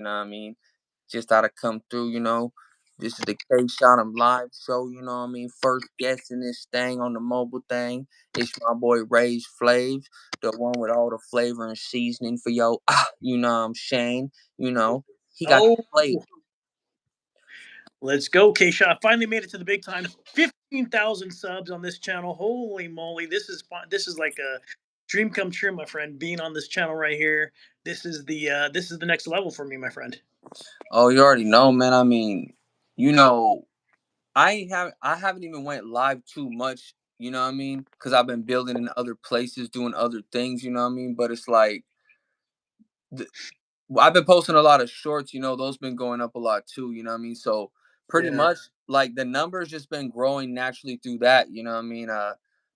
You know what I mean? Just thought to come through, you know. This is the KSHOTEM live show, you know what I mean? First guest in this thing on the mobile thing. It's my boy Ray's FLAVZ, the one with all the flavor and seasoning for yo. You know I'm Shane, you know. He got the Oh, plate. let's go, K-Shot. Finally made it to the big time. 15,000 subs on this channel. Holy moly. This is fun. This is like a dream come true, my friend. Being on this channel right here. This is the next level for me, my friend. Oh, you already know, man. I mean, you know, I haven't even went live too much, you know what I mean? Cuz I've been building in other places, doing other things, you know what I mean? But it's like well, I've been posting a lot of shorts, you know, those been going up a lot too, you know what I mean? So pretty Yeah. much like the numbers just been growing naturally through that, you know what I mean?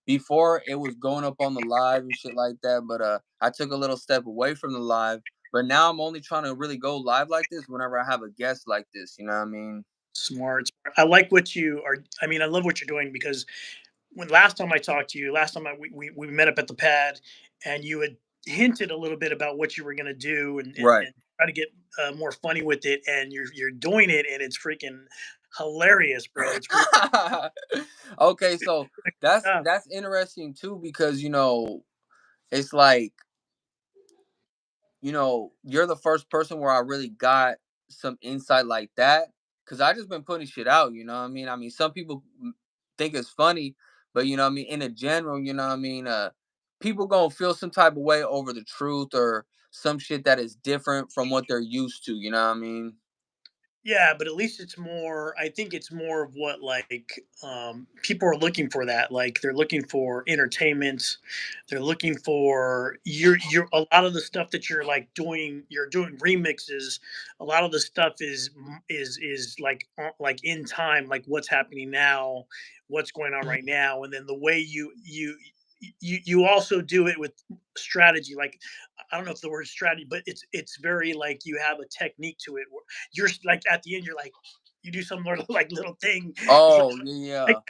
Before it was going up on the live and shit like that, but I took a little step away from the live, but now I'm only trying to really go live like this whenever I have a guest like this, you know what I mean? Smart. I like what you are. I mean, I love what you're doing because when last time I talked to you, last time we met up at the pad, and you had hinted a little bit about what you were going to do Right. and try to get more funny with it, and you're doing it, and it's freaking hilarious, bro. It's really Okay, so that's tough. that's interesting too because you know, it's like you're the first person where I really got some insight like that because I just been putting shit out. You know what I mean? I mean, some people think it's funny, but you know what I mean. In a general, you know what I mean. People gonna feel some type of way over the truth or some shit that is different from what they're used to. You know what I mean? Yeah, but at least it's more. I think it's more of what people are looking for. That like they're looking for entertainment. They're looking for you're a lot of the stuff that you're like doing. You're doing remixes. A lot of the stuff is like in time, like what's happening now, what's going on right now, and then the way you also do it with strategy. Like I don't know if the word strategy, but it's very like you have a technique to it. You're like at the end, you're like you do some little thing. It's Oh like yeah.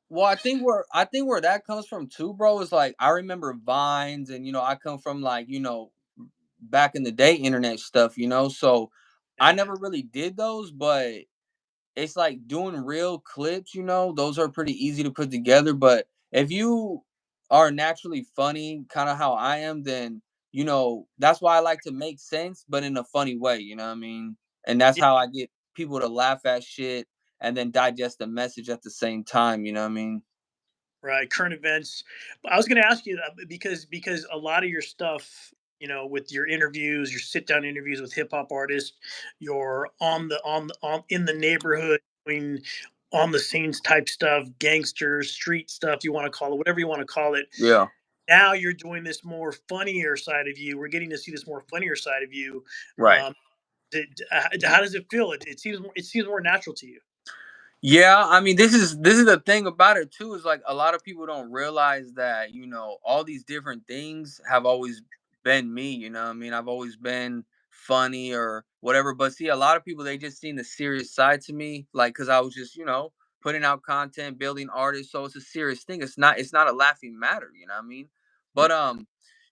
Well, I think where that comes from too, bro, is like I remember Vines and I come from like, back in the day internet stuff, so I yeah, never really did those, but it's like doing real clips, those are pretty easy to put together. But if you are naturally funny, kind of how I am, then that's why I like to make sense, but in a funny way, you know what I mean? And that's yeah, how I get people to laugh at shit and then digest the message at the same time, you know what I mean? right. Current events. But I was going to ask you that because a lot of your stuff, with your interviews, your sit down interviews with hip hop artists, you're on in the neighborhood doing on the scenes type stuff, gangsters, street stuff, you want to call it, whatever you want to call it. Yeah. Now you're doing this more funnier side of you. We're getting to see this more funnier side of you. Right. Um, how does it feel? It seems more natural to you. Yeah, I mean, this is the thing about it too. Is like a lot of people don't realize that all these different things have always been me. You know, what I mean, I've always been funny or whatever. But see, a lot of people they just seen the serious side to me, like because I was just putting out content, building artists. So it's a serious thing. It's not a laughing matter. You know what I mean? But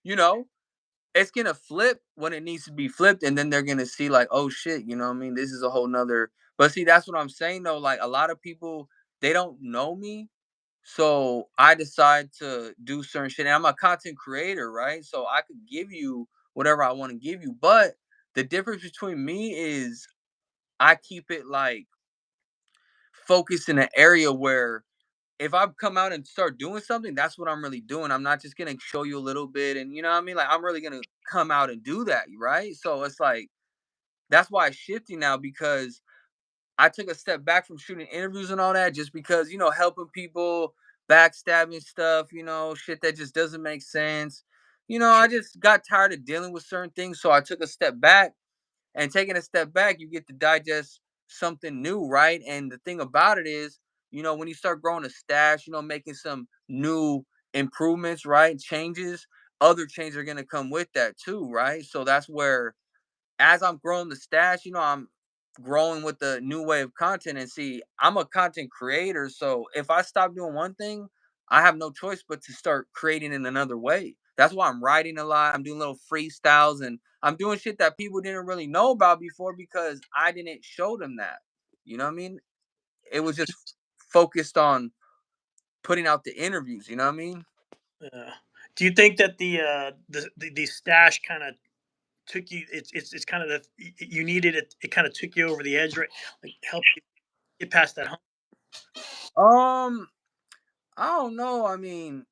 you know, it's gonna flip when it needs to be flipped, and then they're gonna see like, oh shit, you know what I mean? This is a whole nother. But see, that's what I'm saying though. Like a lot of people, they don't know me, so I decide to do certain shit. And I'm a content creator, right? So I could give you whatever I want to give you, but the difference between me is I keep it like focused in an area where if I come out and start doing something, that's what I'm really doing. I'm not just gonna show you a little bit, and you know what I mean. Like I'm really gonna come out and do that, right? So it's like that's why it's shifting now because I took a step back from shooting interviews and all that, just because helping people, backstabbing stuff, shit that just doesn't make sense. I Sure. just got tired of dealing with certain things, so I took a step back and taking a step back, you get to digest something new, right? And the thing about it is, when you start growing a stash, making some new improvements, right? Changes, other changes are gonna come with that too, right? So that's where as I'm growing the stash, I'm growing with the new way of content. And see, I'm a content creator. So if I stop doing one thing, I have no choice but to start creating in another way. That's why I'm writing a lot. I'm doing little freestyles and I'm doing shit that people didn't really know about before because I didn't show them that. You know what I mean? It was just focused on putting out the interviews. You know what I mean? Do you think that the stash kind of took you? It's kind of you needed it. It kind of took you over the edge, right? Like help you get past that hump. Um, I don't know. I mean,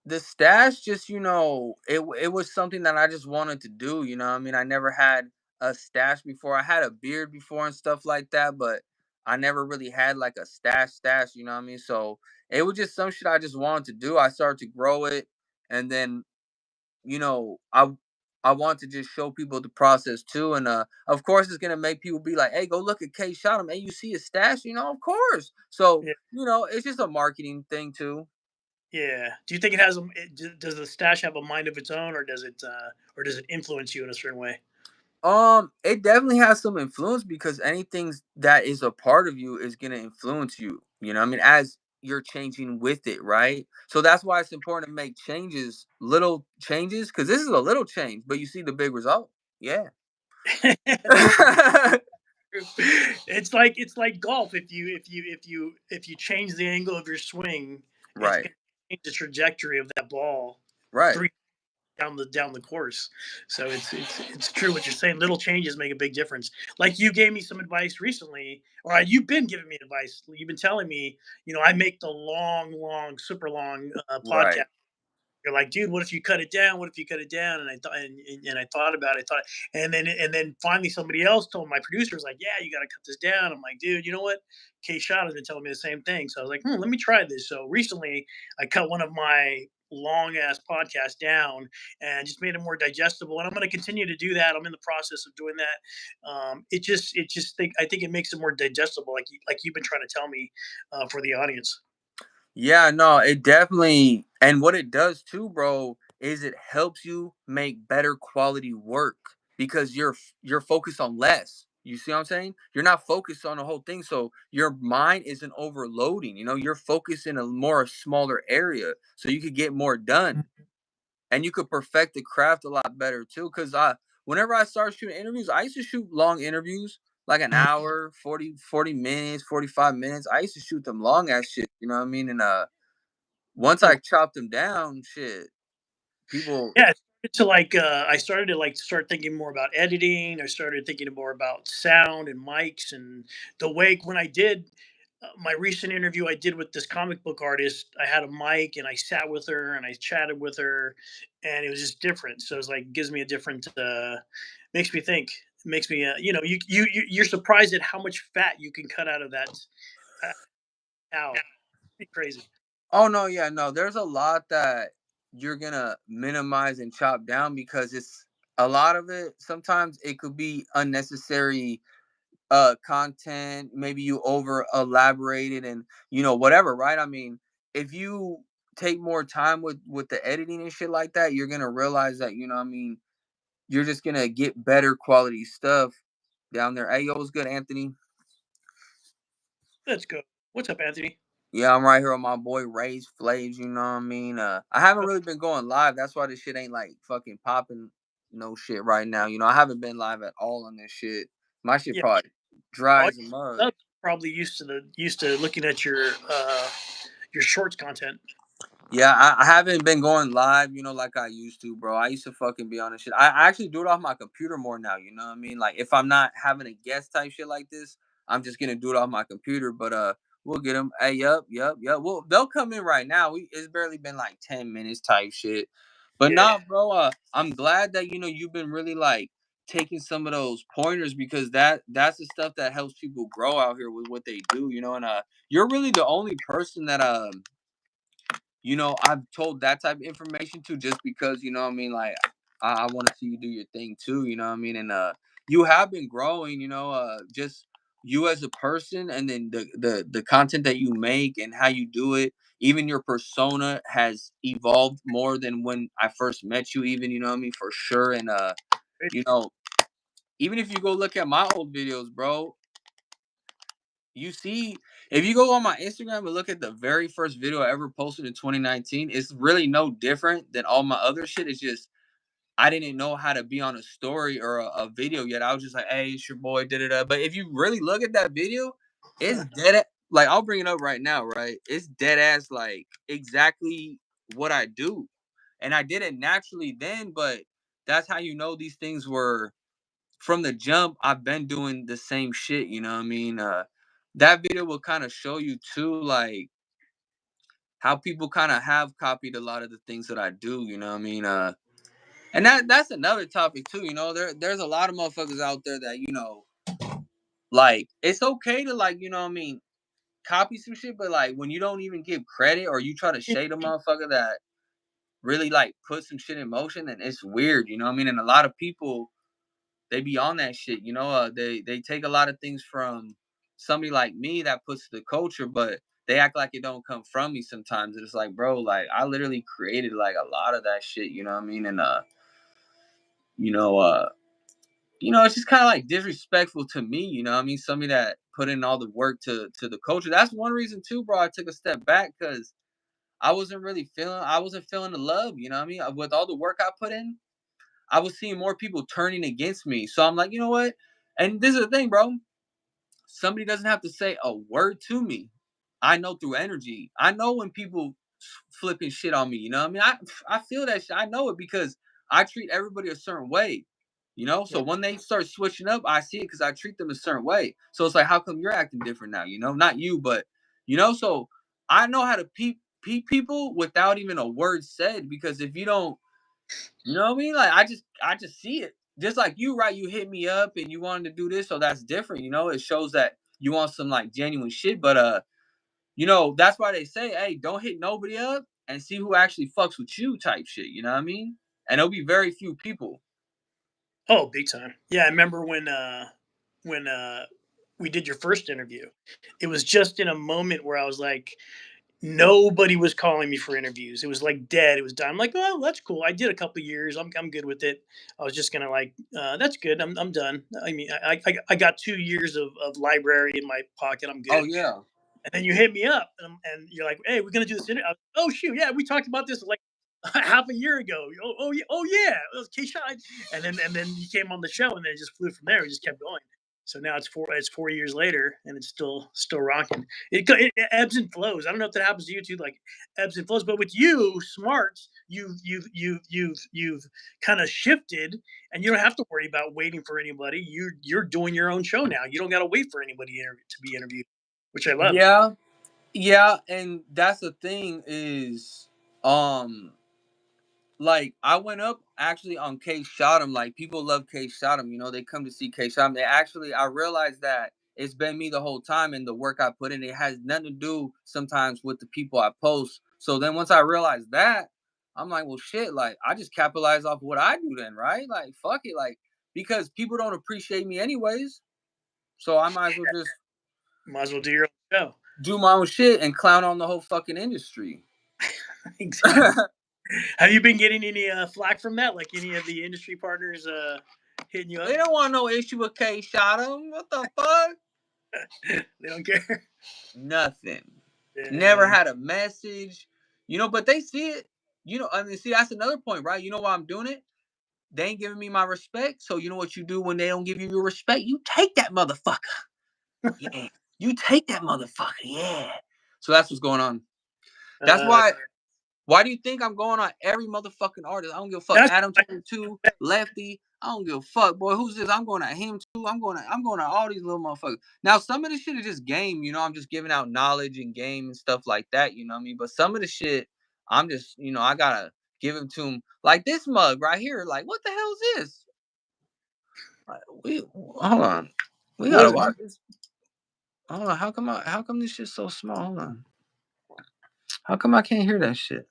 the stash just, it was something that I just wanted to do. You know what I mean? I never had a stash before. I had a beard before and stuff like that, but I never really had like a stash. You know what I mean? So it was just some shit I just wanted to do. I started to grow it, and then you know i I want to just show people the process too. And of course it's gonna make people be like, hey, go look at K Shot him. Hey, you see his stash, of course. So Yeah, it's just a marketing thing too. yeah. Do you think it has a? Does the stash have a mind of its own, or does it influence you in a certain way? It definitely has some influence because anything that is a part of you is gonna influence you. You know, what I mean, as you're changing with it, right? So that's why it's important to make changes, little changes, because this is a little change, but you see the big result. Yeah. That's true. It's like golf. If you change the angle of your swing, it's Right. going to change the trajectory of that ball Right. three down the course. So it's true what you're saying. Little changes make a big difference. Like you gave me some advice recently, or you've been giving me advice. You've been telling me, I make the long, super long podcast. Right. You're like, dude, what if you cut it down? What if you cut it down? And I thought, and I thought about it. I thought, and then finally somebody else told my producer was like, yeah, you got to cut this down. I'm like, dude, you know what? K Shot has been telling me the same thing. So I was like, let me try this. So recently, I cut one of my long ass podcasts down and just made it more digestible. And I'm going to continue to do that. I'm in the process of doing that. I think it makes it more digestible, like you've been trying to tell me for the audience. Yeah, no, it definitely, and what it does too, bro, is it helps you make better quality work because you're focused on less. You see what I'm saying? You're not focused on the whole thing, so your mind isn't overloading. You're focused in a more smaller area, so you could get more done and you could perfect the craft a lot better too. Because whenever I started shooting interviews, I used to shoot long interviews, like an hour, 40 minutes, 45 minutes. I used to shoot them long ass shit. You know what I mean? And once I chopped them down, shit, people. Yeah, I started to start thinking more about editing. I started thinking more about sound and mics and the way when I did my recent interview I did with this comic book artist. I had a mic and I sat with her and I chatted with her, and it was just different. So it's like gives me a different makes me think. Makes me you're surprised at how much fat you can cut out of that uh, cow. Pretty crazy. Oh no, yeah, no. There's a lot that you're gonna minimize and chop down because it's a lot of it. Sometimes it could be unnecessary content. Maybe you over elaborated and whatever, right? I mean, if you take more time with the editing and shit like that, you're gonna realize that what I mean, you're just gonna get better quality stuff down there. Hey, yo, what's good, Anthony? Let's go. What's up, Anthony? Yeah, I'm right here with my boy Ray's FLAVZ, you know what I mean? I haven't really been going live. That's why this shit ain't like fucking popping no shit right now. I haven't been live at all on this shit. My shit Yeah, probably dry all as a mug. subs probably used to looking at your shorts content. Yeah, I haven't been going live, like I used to, bro. I used to fucking be on this shit. I actually do it off my computer more now, you know what I mean? Like if I'm not having a guest type shit like this, I'm just gonna do it off my computer. But we'll get them. Hey, yup. Well, they'll come in right now. It's barely been like 10 minutes type shit. But Yeah, nah, bro. I'm glad that you've been really like taking some of those pointers because that's the stuff that helps people grow out here with what they do, and you're really the only person that I've told that type of information to just because, what I mean, like I want to see you do your thing too, you know what I mean? And you have been growing, just you as a person and then the content that you make and how you do it, even your persona has evolved more than when I first met you, even, what I mean, for sure. And you know, even if you go look at my old videos, bro, you see, if you go on my Instagram and look at the very first video I ever posted in 2019, it's really no different than all my other shit. It's just I didn't know how to be on a story or a video yet. I was just like, hey, it's your boy, da da da. But if you really look at that video, it's dead. Like, I'll bring it up right now, right? It's dead ass, like, exactly what I do. And I did it naturally then, but that's how you know these things were from the jump. I've been doing the same shit, you know what I mean? That video will kind of show you too, like, how people kind of have copied a lot of the things that I do, you know what I mean? And that's another topic too, you know. There's a lot of motherfuckers out there that, you know, like, it's okay to, like, you know what I mean, copy some shit, but like when you don't even give credit or you try to shade a motherfucker that really like put some shit in motion, then it's weird, you know what I mean? And a lot of people, they be on that shit, you know. They take a lot of things from somebody like me that puts the culture, but they act like it don't come from me sometimes. And it's like, bro, like I literally created like a lot of that shit, you know what I mean? And you know, it's just kind of like disrespectful to me, you know what I mean? Somebody that put in all the work to the culture. That's one reason too, bro. I took a step back because I wasn't feeling the love, you know what I mean? With all the work I put in, I was seeing more people turning against me. So I'm like, you know what? And this is the thing, bro. Somebody doesn't have to say a word to me. I know through energy. I know when people flipping shit on me. You know what I mean? I feel that shit. I know it because I treat everybody a certain way. You know, so when they start switching up, I see it because I treat them a certain way. So it's like, how come you're acting different now? You know, not you, but you know. So I know how to peep people without even a word said. Because if you don't, you know what I mean? Like I just see it. Just like you, right? You hit me up and you wanted to do this, so that's different, you know? It shows that you want some like genuine shit. But you know, that's why they say, hey, don't hit nobody up and see who actually fucks with you type shit, you know what I mean? And there'll be very few people. Oh, big time. Yeah, I remember when we did your first interview. It was just in a moment where I was like, nobody was calling me for interviews. It was like dead. It was done. I'm like, oh, that's cool. I did a couple years. I'm good with it. I was just gonna like, that's good. I'm done. I mean, I got 2 years of library in my pocket. I'm Oh good. yeah. And then you hit me up, and you're like, "Hey, we're gonna do this interview." Oh shoot, yeah, we talked about this like half a year ago. Oh yeah, it was KSHOTEM. And then you came on the show, and then it just flew from there. We just kept going. So now it's 4 years later, and it's still rocking. It ebbs and flows. I don't know if that happens to you too, like ebbs and flows. But with you, smarts, you've kind of shifted, and you don't have to worry about waiting for anybody. You're doing your own show now. You don't got to wait for anybody to be interviewed, which I love. Yeah. Yeah, and that's the thing is, um like I went up actually on KSHOTEM. Like people love KSHOTEM, you know, they come to see KSHOTEM. They actually, I realized that it's been me the whole time, and the work I put in, it has nothing to do sometimes with the people I post. So then once I realized that, I'm like, well shit, like I just capitalize off what I do then, right? Like fuck it, like because people don't appreciate me anyways. So I might as well just Might as well do your own show. do my own shit and clown on the whole fucking industry. Exactly. Have you been getting any flack from that? Like any of the industry partners hitting you up? They don't want no issue with KSHOTEM. What the fuck? They don't care. Nothing. Never Dang. had a message. You know, but they see it. You know, I mean, see, that's another point, right? You know why I'm doing it? They ain't giving me my respect. So you know what you do when they don't give you your respect? You take that motherfucker. Yeah. You take that motherfucker. Yeah. So that's what's going on. That's Uh, why do you think I'm going on every motherfucking artist? I don't give a fuck. that's Adam 22, Lefty. I don't give a fuck, boy. Who's this? I'm going at him too. I'm going at all these little motherfuckers. Now, some of the shit is just game, you know. I'm just giving out knowledge and game and stuff like that, you know what I mean? But some of the shit, I'm just, you know, I gotta give him to him. Like this mug right here. Like, what the hell is this? Like, we hold on. We what gotta is watch this. Hold on. How come this shit's so small? Hold on. How come I can't hear that shit?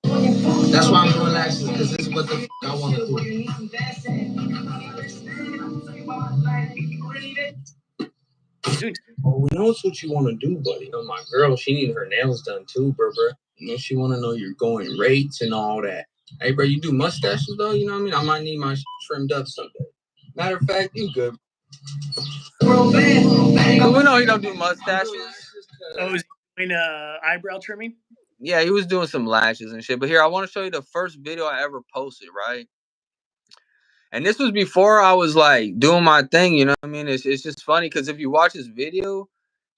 That's why I'm doing that because this is what the I want to do. he's doing? Oh, we know it's what you want to do, buddy. You know, my girl, she need her nails done too, bro. You know, she want to know your going rates and all that. Hey, bro, you do mustaches though? You know what I mean? I might need my trimmed up someday. Matter of fact, you good. We know he don't do mustaches. Oh, is he doing eyebrow trimming? Yeah, he was doing some lashes and shit. But here, I want to show you the first video I ever posted, right? And this was before I was like doing my thing, you know what I mean? It's just funny because if you watch this video,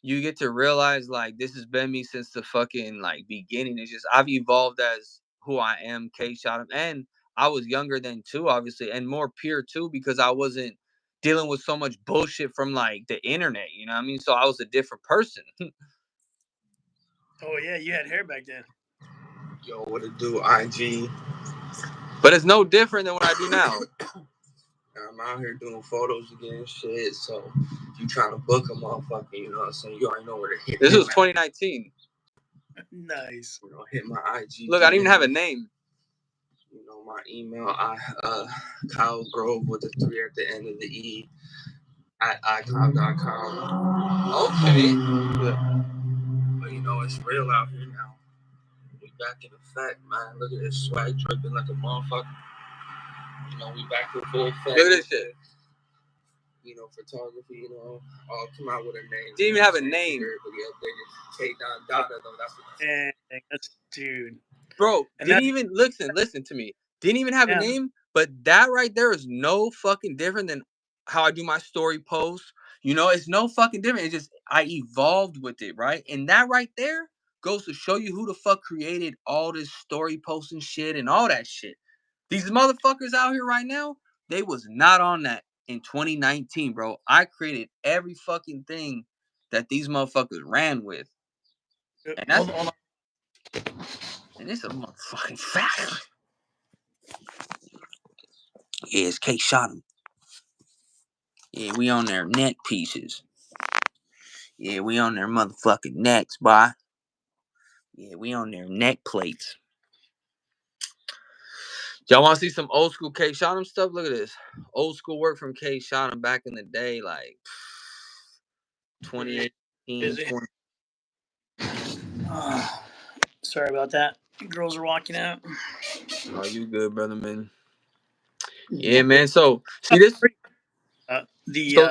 you get to realize like this has been me since the fucking like beginning. It's just I've evolved as who I am, KSHOTEM. And I was younger then too, obviously, and more pure too, because I wasn't dealing with so much bullshit from like the internet, you know what I mean? So I was a different person. Oh yeah, you had hair back then. Yo, what it do, IG? But it's no different than what I do now. I'm out here doing photos again, shit. So if you trying to book a motherfucker, you know what I'm saying? You already know where to hit. This was 2019. Nice. You know, hit my IG. Look, I didn't even have a name. You know, my email, Kyle Grove with the 3 at the end of the E at iCloud.com. Okay. Yeah. But you know, it's real out here now. We back in effect, man. Look at this swag dripping like a motherfucker. You know, we back to full effect. Look at this shit. You know, photography, you know, all come out with a name. Didn't even have a name. K Dada, though. That's what that's dude. Bro, and didn't even listen to me. Didn't even have a name, but that right there is no fucking different than how I do my story posts. You know, it's no fucking different. It's just I evolved with it, right? And that right there goes to show you who the fuck created all this story posting shit and all that shit. These motherfuckers out here right now, they was not on that in 2019, bro. I created every fucking thing that these motherfuckers ran with. And that's hold on. And it's a motherfucking fact. Yeah, it's KSHOTEM. Yeah, we on their neck pieces. Yeah, we on their motherfucking necks, boy. Yeah, we on their neck plates. Y'all want to see some old school KSHOTEM stuff? Look at this. Old school work from KSHOTEM back in the day, like 2018, 20. Sorry about that. Girls are walking out. Oh, you good, brother, man. Yeah, man. So, see this? You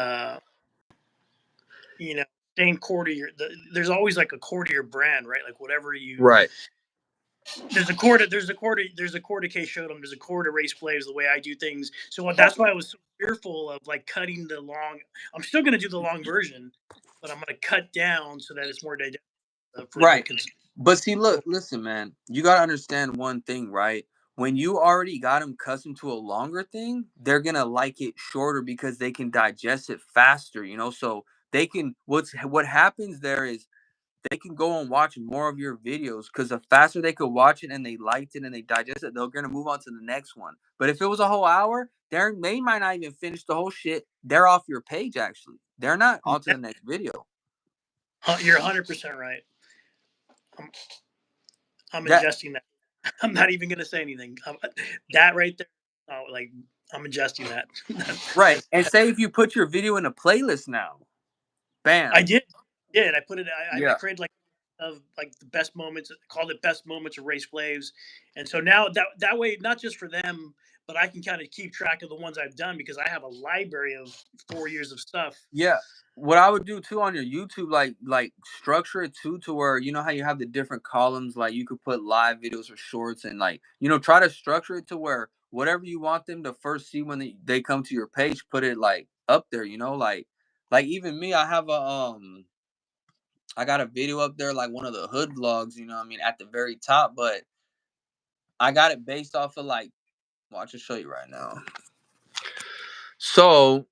know, staying core to your. There's always like a core to your brand, right? Like whatever you. Right. There's a core to KSHOTEM. There's a core to Race FLAVZ. The way I do things. So that's why I was so fearful of like cutting the long. I'm still gonna do the long version, but I'm gonna cut down so that it's more digestible. Right. But see, look, listen, man. You gotta understand one thing, right? When you already got them accustomed to a longer thing, they're gonna like it shorter because they can digest it faster, you know. So they can what happens there is they can go and watch more of your videos because the faster they could watch it and they liked it and they digest it, they're gonna move on to the next one. But if it was a whole hour, they might not even finish the whole shit. They're off your page actually. They're not on to the next video. You're 100% right. I'm adjusting that. I'm not even gonna say anything. That right there, like I'm adjusting that. Right. And say if you put your video in a playlist now, bam. I did. I put it. I created like the best moments. Called it best moments of Race FLAVZ, and so now that way, not just for them, but I can kind of keep track of the ones I've done because I have a library of 4 years of stuff. Yeah. What I would do too on your YouTube, like structure it too to where you know how you have the different columns, like you could put live videos or shorts, and like try to structure it to where whatever you want them to first see when they come to your page, put it like up there, like even me, I have I got a video up there like one of the hood vlogs, you know what I mean, at the very top, but I got it based off of like, well, I'll just show you right now. So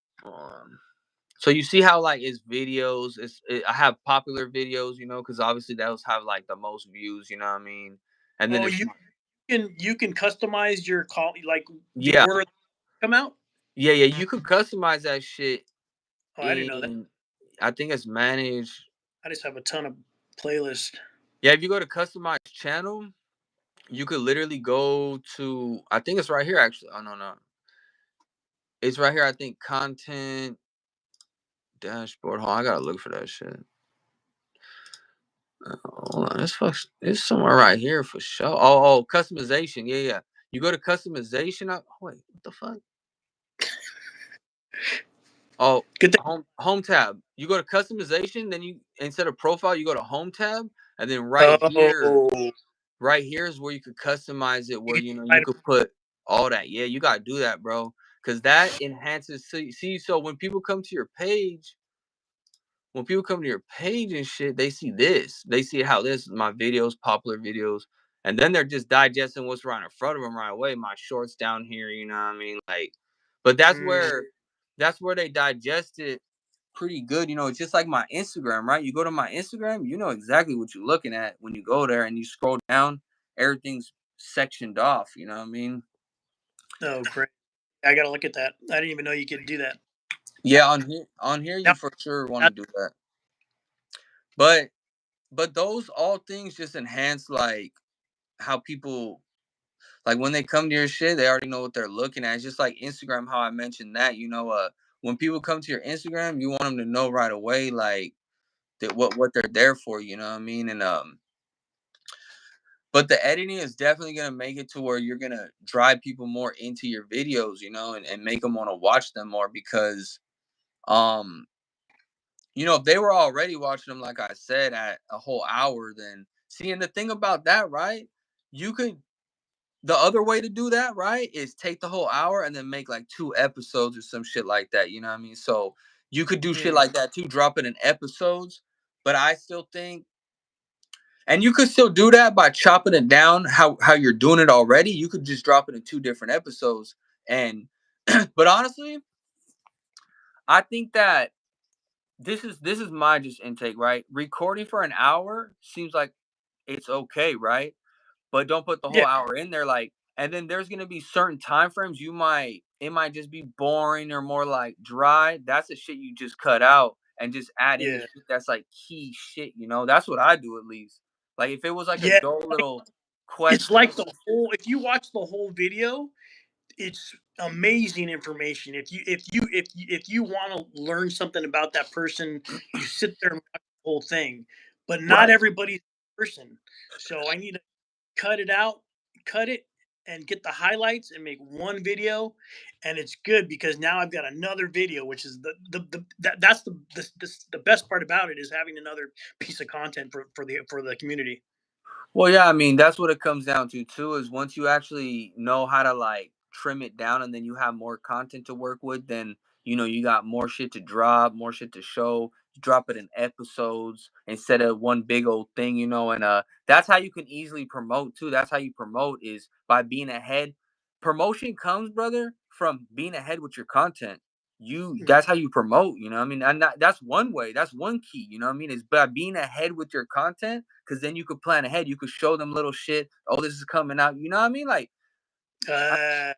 you see how like it's videos, I have popular videos, because obviously those have like the most views, you know what I mean? And then you can customize your call, like the yeah, order come out. Yeah, you could customize that shit. Oh, I didn't know that. I think it's managed. I just have a ton of playlists. Yeah, if you go to customize channel, you could literally go to, I think it's right here actually. Oh no. It's right here, I think content dashboard. Hold on, I gotta look for that shit. Hold on, it's somewhere right here for sure. Oh, customization. Yeah. You go to customization. Wait, what the fuck? Oh, Good thing. home tab. You go to customization, then you instead of profile, you go to home tab, and then Oh, right here is where you could customize it, you where can you try to- could put all that. Yeah, you gotta do that, bro, because that enhances. See, so when people come to your page, and shit, they see this. They see how this my videos, popular videos, and then they're just digesting what's right in front of them right away. My shorts down here, you know what I mean? Like, but Mm, that's where they digest it pretty good. It's just like my Instagram, right? You go to my Instagram, you know exactly what you're looking at when you go there, and you scroll down, everything's sectioned off. You know what I mean? oh, great. I got to look at that. I didn't even know you could do that. Yeah, on here, Now, you for sure want that- to do that. But those all things just enhance like how people like when they come to your shit, they already know what they're looking at. It's just like Instagram, how I mentioned that. When people come to your Instagram, you want them to know right away, like that what they're there for. You know what I mean? And but the editing is definitely gonna make it to where you're gonna drive people more into your videos, and make them want to watch them more because um if they were already watching them, like I said, at a whole hour, then seeing the thing about that, right? You could The other way to do that, right, is take the whole hour and then make like 2 episodes or some shit like that, you know what I mean? So, you could do shit mm, like that too, drop it in episodes, but I still think and you could still do that by chopping it down how you're doing it already. You could just drop it in 2 different episodes and but honestly, I think that this is my just intake, right? Recording for an hour seems like it's okay, right? But don't put the yeah, whole hour in there, like, and then there's gonna be certain time frames it might just be boring or more like dry. That's the shit you just cut out and just add in the yeah, shit that's like key shit. That's what I do at least. Like if it was like a yeah. dull little It's question or like the some shit. whole. If you watch the whole video, it's amazing information. If you want to learn something about that person, you sit there and watch the whole thing. But not Right. everybody's a person. So I need to cut it out, cut it, and get the highlights and make one video. And it's good because now I've got another video, which is that's the best part about it is having another piece of content for the community. Well, yeah, I mean, that's what it comes down to too, is once you actually know how to like trim it down and then you have more content to work with, then you got more shit to drop, more shit to show. You drop it in episodes instead of one big old thing, and that's how you can easily promote too. That's how you promote is by being ahead. Promotion comes, brother, from being ahead with your content. Mm. That's how you promote, what I mean? And that's one way, that's one key, what I mean, is by being ahead with your content, because then you could plan ahead. You could show them little shit. Oh, this is coming out. You know what I mean? Like, I- Uh,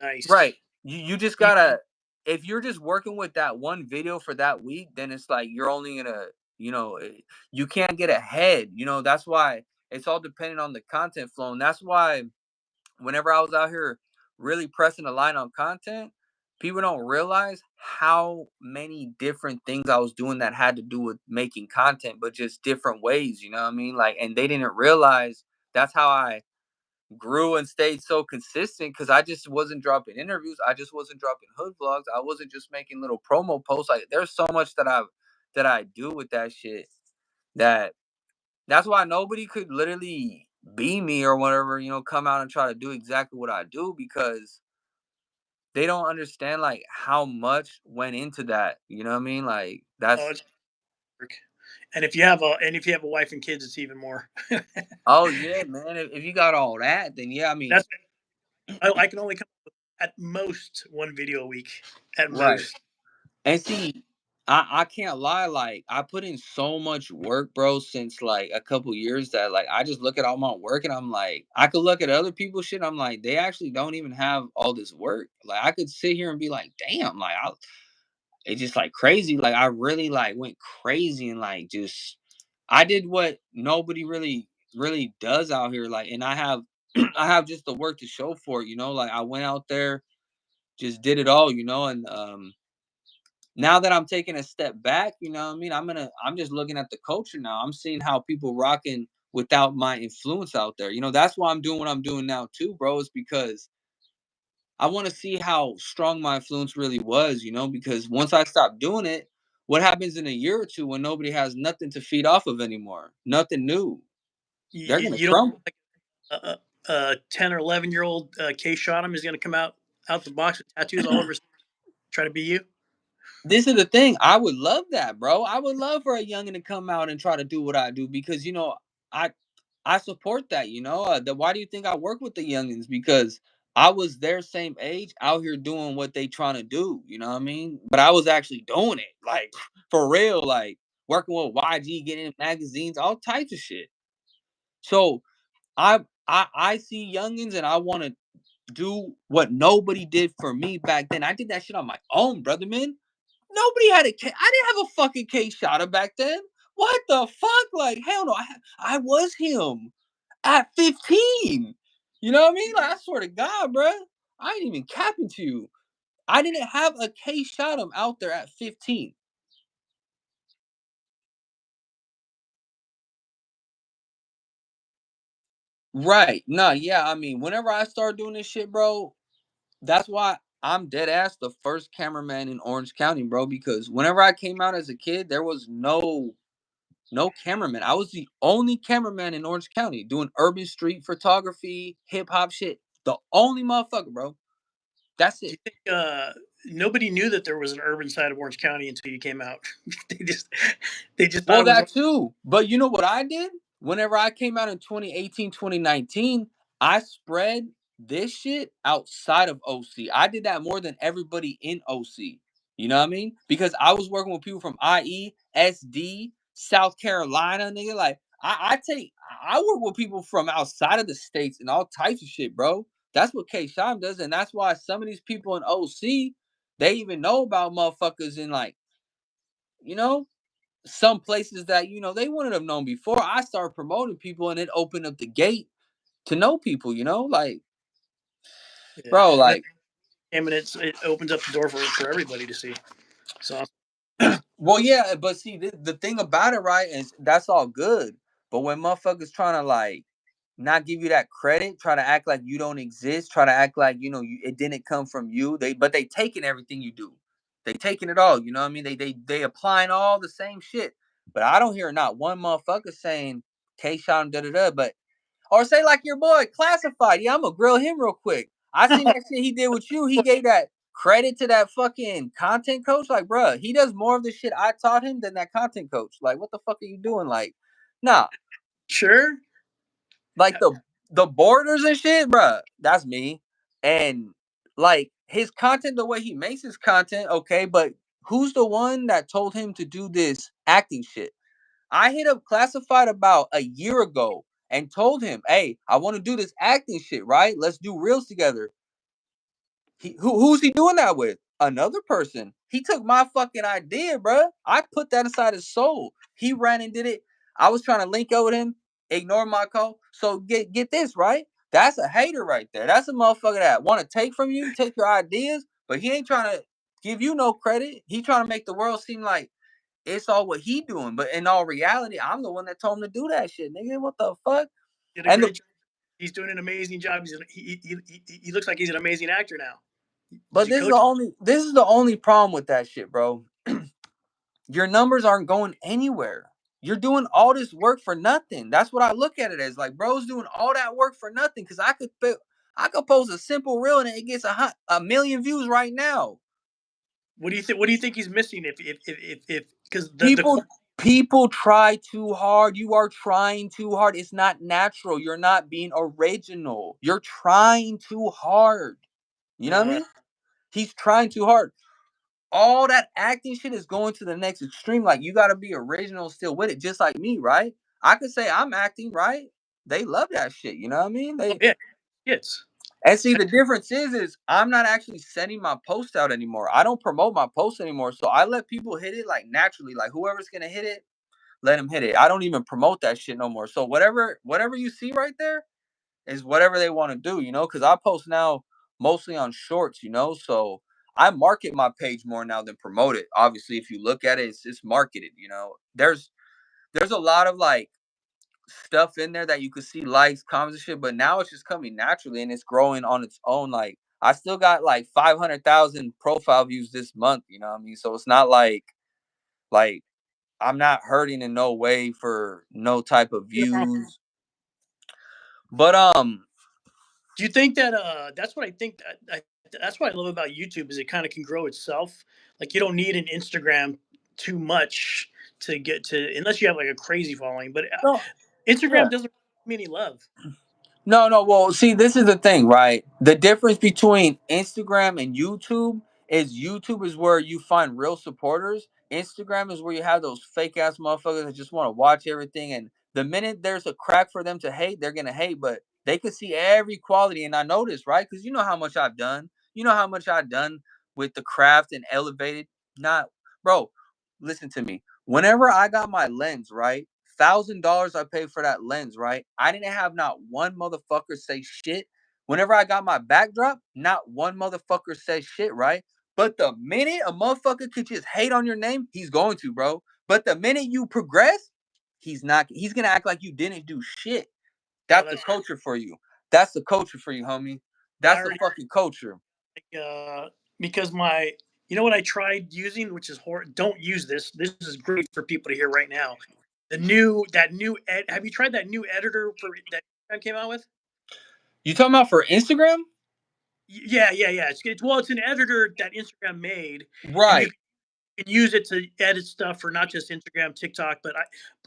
nice. right. You just You, gotta. If you're just working with that one video for that week, then it's like you're only gonna, you can't get ahead. That's why it's all dependent on the content flow, and that's why whenever I was out here really pressing the line on content, people don't realize how many different things I was doing that had to do with making content, but just different ways, you know what I mean? Like, and they didn't realize that's how I grew and stayed so consistent because I just wasn't dropping interviews. I just wasn't dropping hood vlogs. I wasn't just making little promo posts. Like, there's so much that I do with that shit that that's why nobody could literally be me or whatever, come out and try to do exactly what I do because they don't understand like how much went into that. You know what I mean? Like oh, that's it's work. And if you have a wife and kids, it's even more. oh yeah, man. If you got all that, then yeah, I mean, That's I can only come at most one video a week, at right. most. And see, I can't lie, like I put in so much work, bro, since like a couple years that like I just look at all my work and I'm like, I could look at other people's shit. I'm like, they actually don't even have all this work. Like I could sit here and be like, damn, like it's just like crazy. Like I really like went crazy and like just I did what nobody really does out here. Like, and I have I have just the work to show for it. Like I went out there, just did it all, and now that I'm taking a step back, what I mean, I'm just looking at the culture now. I'm seeing how people rocking without my influence out there. That's why I'm doing what I'm doing now too, bro. Is because I want to see how strong my influence really was, because once I stop doing it, what happens in a year or two when nobody has nothing to feed off of anymore? Nothing new. They're gonna You don't crumble. like a 10 or 11-year-old KSHOTEM is going to come out the box with tattoos all over his, try to be you. This is the thing. I would love that, bro. I would love for a youngin to come out and try to do what I do because I I support that. Why do you think I work with the youngins? Because I was their same age out here doing what they trying to do. You know what I mean? But I was actually doing it, like for real, like working with YG, getting in magazines, all types of shit. So I see youngins and I want to do what nobody did for me back then. I did that shit on my own, brother, man. Nobody had a K. I didn't have a fucking K shotter back then. What the fuck? Like, hell no. I was him at 15. You know what I mean? Like, I swear to God, bro. I ain't even capping to you. I didn't have a K shot him out there at 15. Right. Nah, yeah. I mean, whenever I start doing this shit, bro, that's why I'm dead ass the first cameraman in Orange County, bro. Because whenever I came out as a kid, there was no cameraman. I was the only cameraman in Orange County doing urban street photography, hip hop shit. The only motherfucker, bro. That's Do it. you think nobody knew that there was an urban side of Orange County until you came out? they just they just thought Well, it was. that too. But you know what I did? Whenever I came out in 2018, 2019, I spread this shit outside of OC. I did that more than everybody in OC. You know what I mean? Because I was working with people from IE, SD, South Carolina, nigga. Like I work with people from outside of the states and all types of shit, bro. That's what K Shine does, and that's why some of these people in OC, they even know about motherfuckers in like, you know, some places that they wouldn't have known before. I started promoting people, and it opened up the gate to know people. Like, Yeah, bro, and then like, it opens up the door for everybody to see. So well, yeah, but see, the thing about it, right, is that's all good. But when motherfuckers trying to like not give you that credit, try to act like you don't exist, try to act like it didn't come from you. They taking everything you do. They taking it all. You know what I mean? They applying all the same shit. But I don't hear not one motherfucker saying K shot da da da. But or say like your boy classified. Yeah, I'm gonna grill him real quick. I seen that shit he did with you. He gave that credit to that fucking content coach. Like, bruh, he does more of the shit I taught him than that content coach. Like, what the fuck are you doing? Like, nah. sure, Like the borders and shit, bruh. That's me. And like his content, the way he makes his content, okay, but who's the one that told him to do this acting shit? I hit up Classified about a year ago and told him, "Hey, I want to do this acting shit, right? Let's do reels together." Who's he doing that with? Another person. He took my fucking idea, bruh. I put that inside his soul. He ran and did it. I was trying to link up with him, ignore my call. So get this, right? That's a hater right there. That's a motherfucker that want to take from you, take your ideas, but he ain't trying to give you no credit. He trying to make the world seem like it's all what he doing, but in all reality, I'm the one that told him to do that shit, nigga. What the fuck? did a And great job. He's doing an amazing job. He looks like he's an amazing actor now. Did but you coach? this is the only problem with that shit, bro. Your numbers aren't going anywhere. You're doing all this work for nothing. That's what I look at it as. Like, bro's doing all that work for nothing. Cause I could post a simple reel and it gets a million views right now. What do you think? What do you think he's missing? If because the People try too hard. You are trying too hard. It's not natural. You're not being original. You're trying too hard. You know what I uh, mean? He's trying too hard. All that acting shit is going to the next extreme. Like, you got to be original still with it, just like me, right? I could say I'm acting, right? They love that shit. You know what I mean? oh yeah, kids. And see, the difference is I'm not actually sending my post out anymore. I don't promote my post anymore, so I let people hit it like naturally. Like, whoever's gonna hit it, let him hit it. I don't even promote that shit no more. So whatever you see right there is whatever they want to do, because I post now mostly on shorts, so I market my page more now than promote it. Obviously, if you look at it, it's marketed. There's a lot of like stuff in there that you could see likes, comments and shit, but now it's just coming naturally and it's growing on its own. Like, I still got like 500,000 profile views this month. You know what I mean? So it's not like I'm not hurting in no way for no type of Yeah. views. But Do you think that that's what I think that's what I love about YouTube is it kind of can grow itself. Like you don't need an Instagram too much to get to unless you have like a crazy following, but no, yeah. Instagram doesn't give me any love. No, no. Well, see, this is the thing, right? The difference between Instagram and YouTube is where you find real supporters. Instagram is where you have those fake ass motherfuckers that just want to watch everything. And the minute there's a crack for them to hate, they're gonna hate. But they can see every quality. And I noticed, right? Because you know how much I've done. You know how much I've done with the craft and elevated. Not, bro. Listen to me. Whenever I got my lens, right? $1,000 I paid for that lens, right? I didn't have not one motherfucker say shit. Whenever I got my backdrop, not one motherfucker says shit, right? But the minute a motherfucker could just hate on your name, he's going to, bro. But the minute you progress, he's not. He's gonna act like you didn't do shit. Oh, That's the that's culture for you. That's the culture for you, homie. I That's the already fucking culture. because my you know what I tried using, which is don't use this. This is great for people to hear right now. Have you tried that new editor for that Instagram came out with? You talking about for Instagram? Yeah, yeah, yeah. It's an editor that Instagram made, and you Right, can use it to edit stuff for not just Instagram, TikTok, but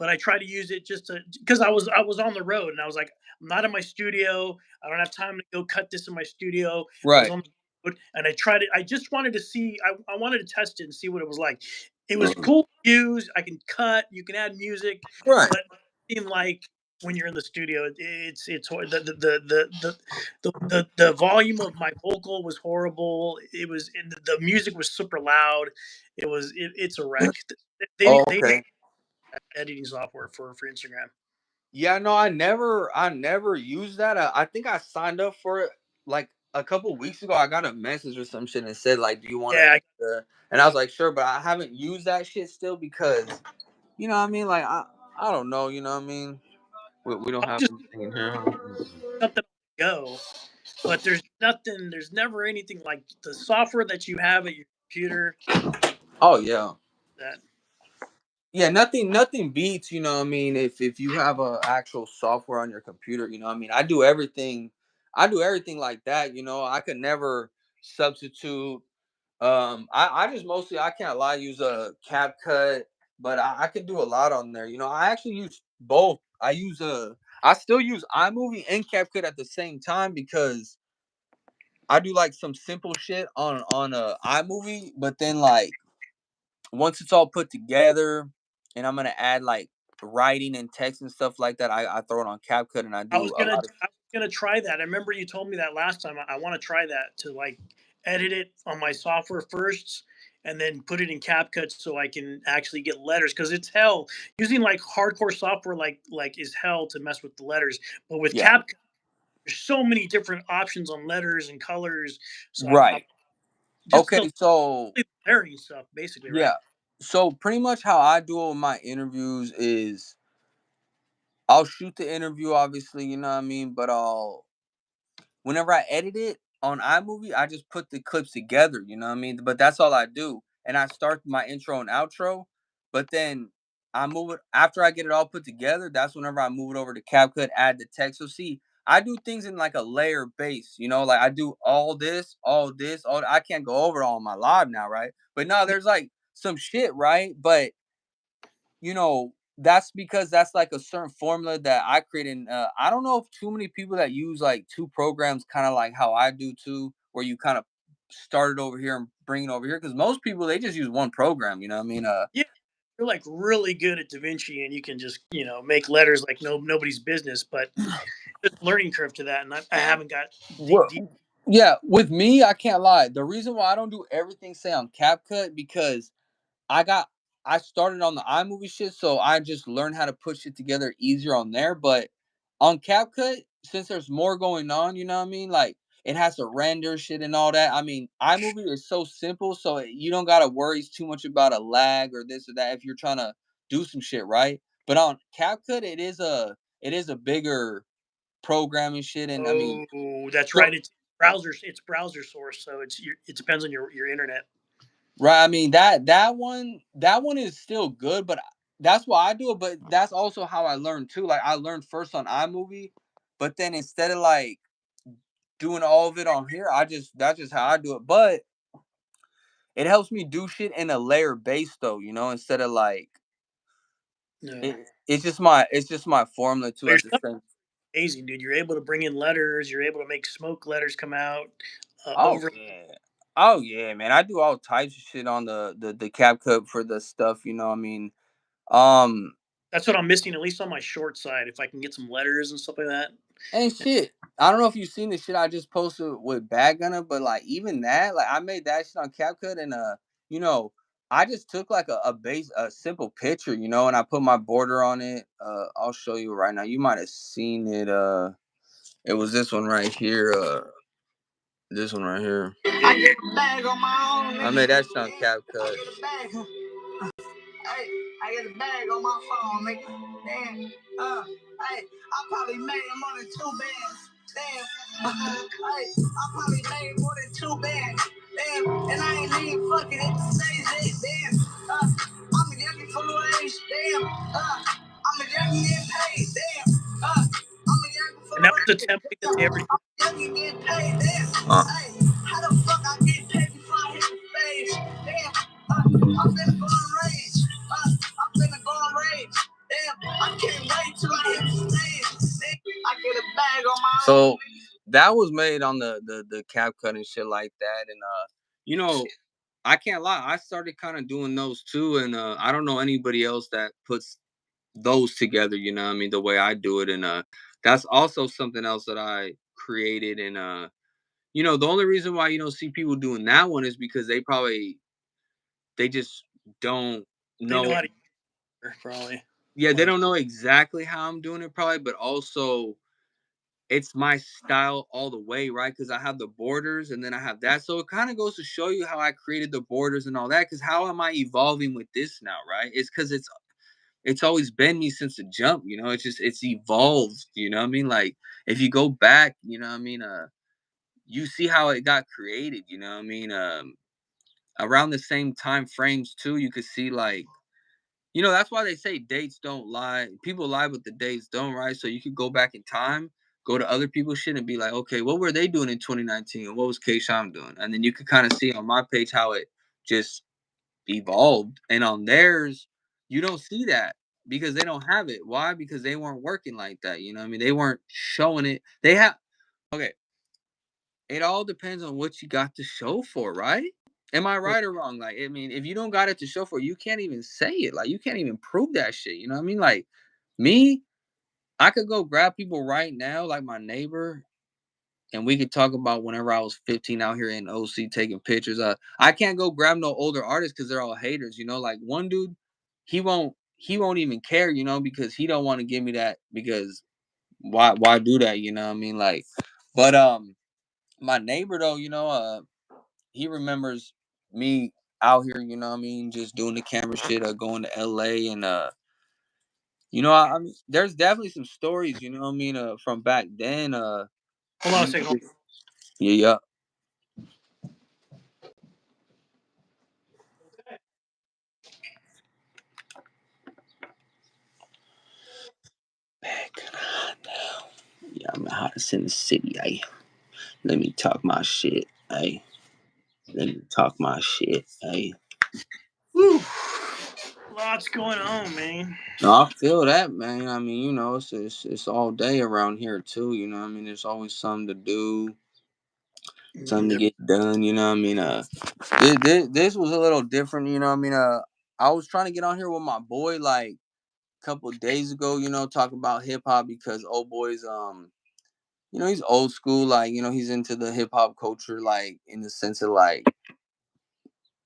I try to use it just to because I was on the road and I was like, I'm not in my studio. I don't have time to go cut this in my studio. I was right, on the road and I tried it. I just wanted to see. I wanted to test it and see what it was like. It was cool to use. I can cut. You can add music, right. but it seemed like when you're in the studio, the volume of my vocal was horrible. The music was super loud. It's a wreck. Oh, They need okay. editing software for Instagram. Yeah, no, I never used that. I think I signed up for it like a couple weeks ago. I got a message or some shit and said like, "Do you want Yeah, to?" And I was like, "Sure," but I haven't used that shit still because you know what I mean. Like I don't know. You know what I mean. We don't I'm have just anything in here. Huh? something to go. But there's nothing. There's never anything like the software that you have at your computer. Oh yeah. That Yeah, nothing beats, you know what I mean, if you have a actual software on your computer, you know what I mean. I do everything like that, you know. I could never substitute. I just mostly, I can't lie, use a CapCut, but I can do a lot on there. You know, I actually use both. I still use iMovie and CapCut at the same time because I do like some simple shit on iMovie, but then like once it's all put together and I'm gonna add like writing and text and stuff like that, I throw it on CapCut and I do a lot of. I was gonna try that. I remember you told me that last time. I want to try that to like edit it on my software first and then put it in CapCut so I can actually get letters because it's hell using like hardcore software like is hell to mess with the letters. But with Yeah. CapCut, there's so many different options on letters and colors. So I'm Right. just Okay. the So layering stuff basically, right? yeah. So pretty much how I do it with my interviews is I'll shoot the interview, obviously, you know what I mean, but whenever I edit it on iMovie, I just put the clips together, you know what I mean? But that's all I do. And I start my intro and outro, but then I move it after I get it all put together. That's whenever I move it over to CapCut, add the text. So see, I do things in like a layer base, you know, like I do all I can't go over it all on my live now, right? But no, there's like some shit, right? But you know, that's because that's like a certain formula that I create. And I don't know if too many people that use like two programs, kind of like how I do too, where you kind of start it over here and bring it over here. Because most people they just use one program. You know what I mean? Yeah, you're like really good at Da Vinci and you can just make letters like nobody's business. But there's a learning curve to that, and I haven't got What? deep. Yeah, with me, I can't lie. The reason why I don't do everything say on CapCut because I got I started on the iMovie shit, so I just learned how to put shit together easier on there. But on CapCut, since there's more going on, you know what I mean? Like it has to render shit and all that. I mean, iMovie is so simple, so you don't gotta worry too much about a lag or this or that if you're trying to do some shit, right? But on CapCut, it is a bigger programming shit, and I mean, Oh, that's so right. browser source, so it depends on your internet. Right. I mean that one is still good, but that's why I do it. But that's also how I learned too. Like I learned first on iMovie, but then instead of like doing all of it on here, that's just how I do it. But it helps me do shit in a layer base though, instead of like No, it's just my formula too but your at the stuff same. is amazing, dude. You're able to bring in letters. You're able to make smoke letters come out Oh over. yeah. Oh yeah, man. I do all types of shit on the CapCut for the stuff, I mean. Um That's what I'm missing, at least on my short side. If I can get some letters and stuff like that. and shit. I don't know if you've seen the shit I just posted with Bad Gunner, but like even that, like I made that shit on CapCut and you know, I just took like a simple picture, and I put my border on it. I'll show you right now. You might have seen it. It was this one right here. This one right here. I get a bag on my own. I made that shit on CapCut. Hey, I got a bag on my phone, nigga. Damn. Hey, I probably made more than 2 bands. Damn. Hey, I probably made more than 2 bands. Damn. And I ain't even fucking hit the stage yet. Damn. I'm a youngin' full of age. Damn. I'm a youngin' getting paid. Damn. I'm a youngin' full And that of was a age. template that they Damn. ever I'm a youngin' getting paid. Damn. Hey, how the fuck I get paid before I hit the stage? Damn. I'm finna go on rage. I'm finna go on rage. Damn, I can't wait till I hit the stage. Damn, I get a bag on my So that was made on the cap cut and shit like that. And you know, I can't lie, I started kind of doing those too. And I don't know anybody else that puts those together, what I mean, the way I do it. And that's also something else that I created. And the only reason why you don't see people doing that one is because they just don't they know know. how to probably. Yeah, they Like, don't know exactly how I'm doing it probably, but also it's my style all the way, right? Because I have the borders and then I have that. So it kind of goes to show you how I created the borders and all that. Because how am I evolving with this now, right? It's because it's always been me since the jump, it's evolved, what I mean? Like if you go back, what I mean, you see how it got created, what I mean? Around the same time frames too, you could see like that's why they say dates don't lie. People lie, but the dates don't, right? So you could go back in time, go to other people's shit and be like, okay, what were they doing in 2019? And what was KSHOTEM doing? And then you could kind of see on my page how it just evolved. And on theirs, you don't see that because they don't have it. Why? Because they weren't working like that. You know what I mean? They weren't showing it. They have, okay, it all depends on what you got to show for, right? Am I right or wrong? Like, I mean, if you don't got it to show for, you can't even say it. Like, you can't even prove that shit. You know what I mean? Like, me, I could go grab people right now, like my neighbor, and we could talk about whenever I was 15 out here in OC taking pictures. I can't go grab no older artists because they're all haters. Like one dude, he won't even care. Because he don't want to give me that because why do that? You know what I mean? Like, but my neighbor though, he remembers me out here, what I mean, just doing the camera shit, going to LA and I mean, there's definitely some stories, what I mean, from back then, hold on a second. just, yeah, yeah. Back now. Yeah, I'm the hottest in the city, let me talk my shit, let me talk my shit, Whew. Lots going on, man. No, I feel that, man. I mean, it's all day around here too. I mean, there's always something to do, something to Yeah. get done. I mean, this was a little different. I mean, I was trying to get on here with my boy like a couple of days ago. Talk about hip hop because old boys, he's old school. Like, he's into the hip hop culture, like in the sense of like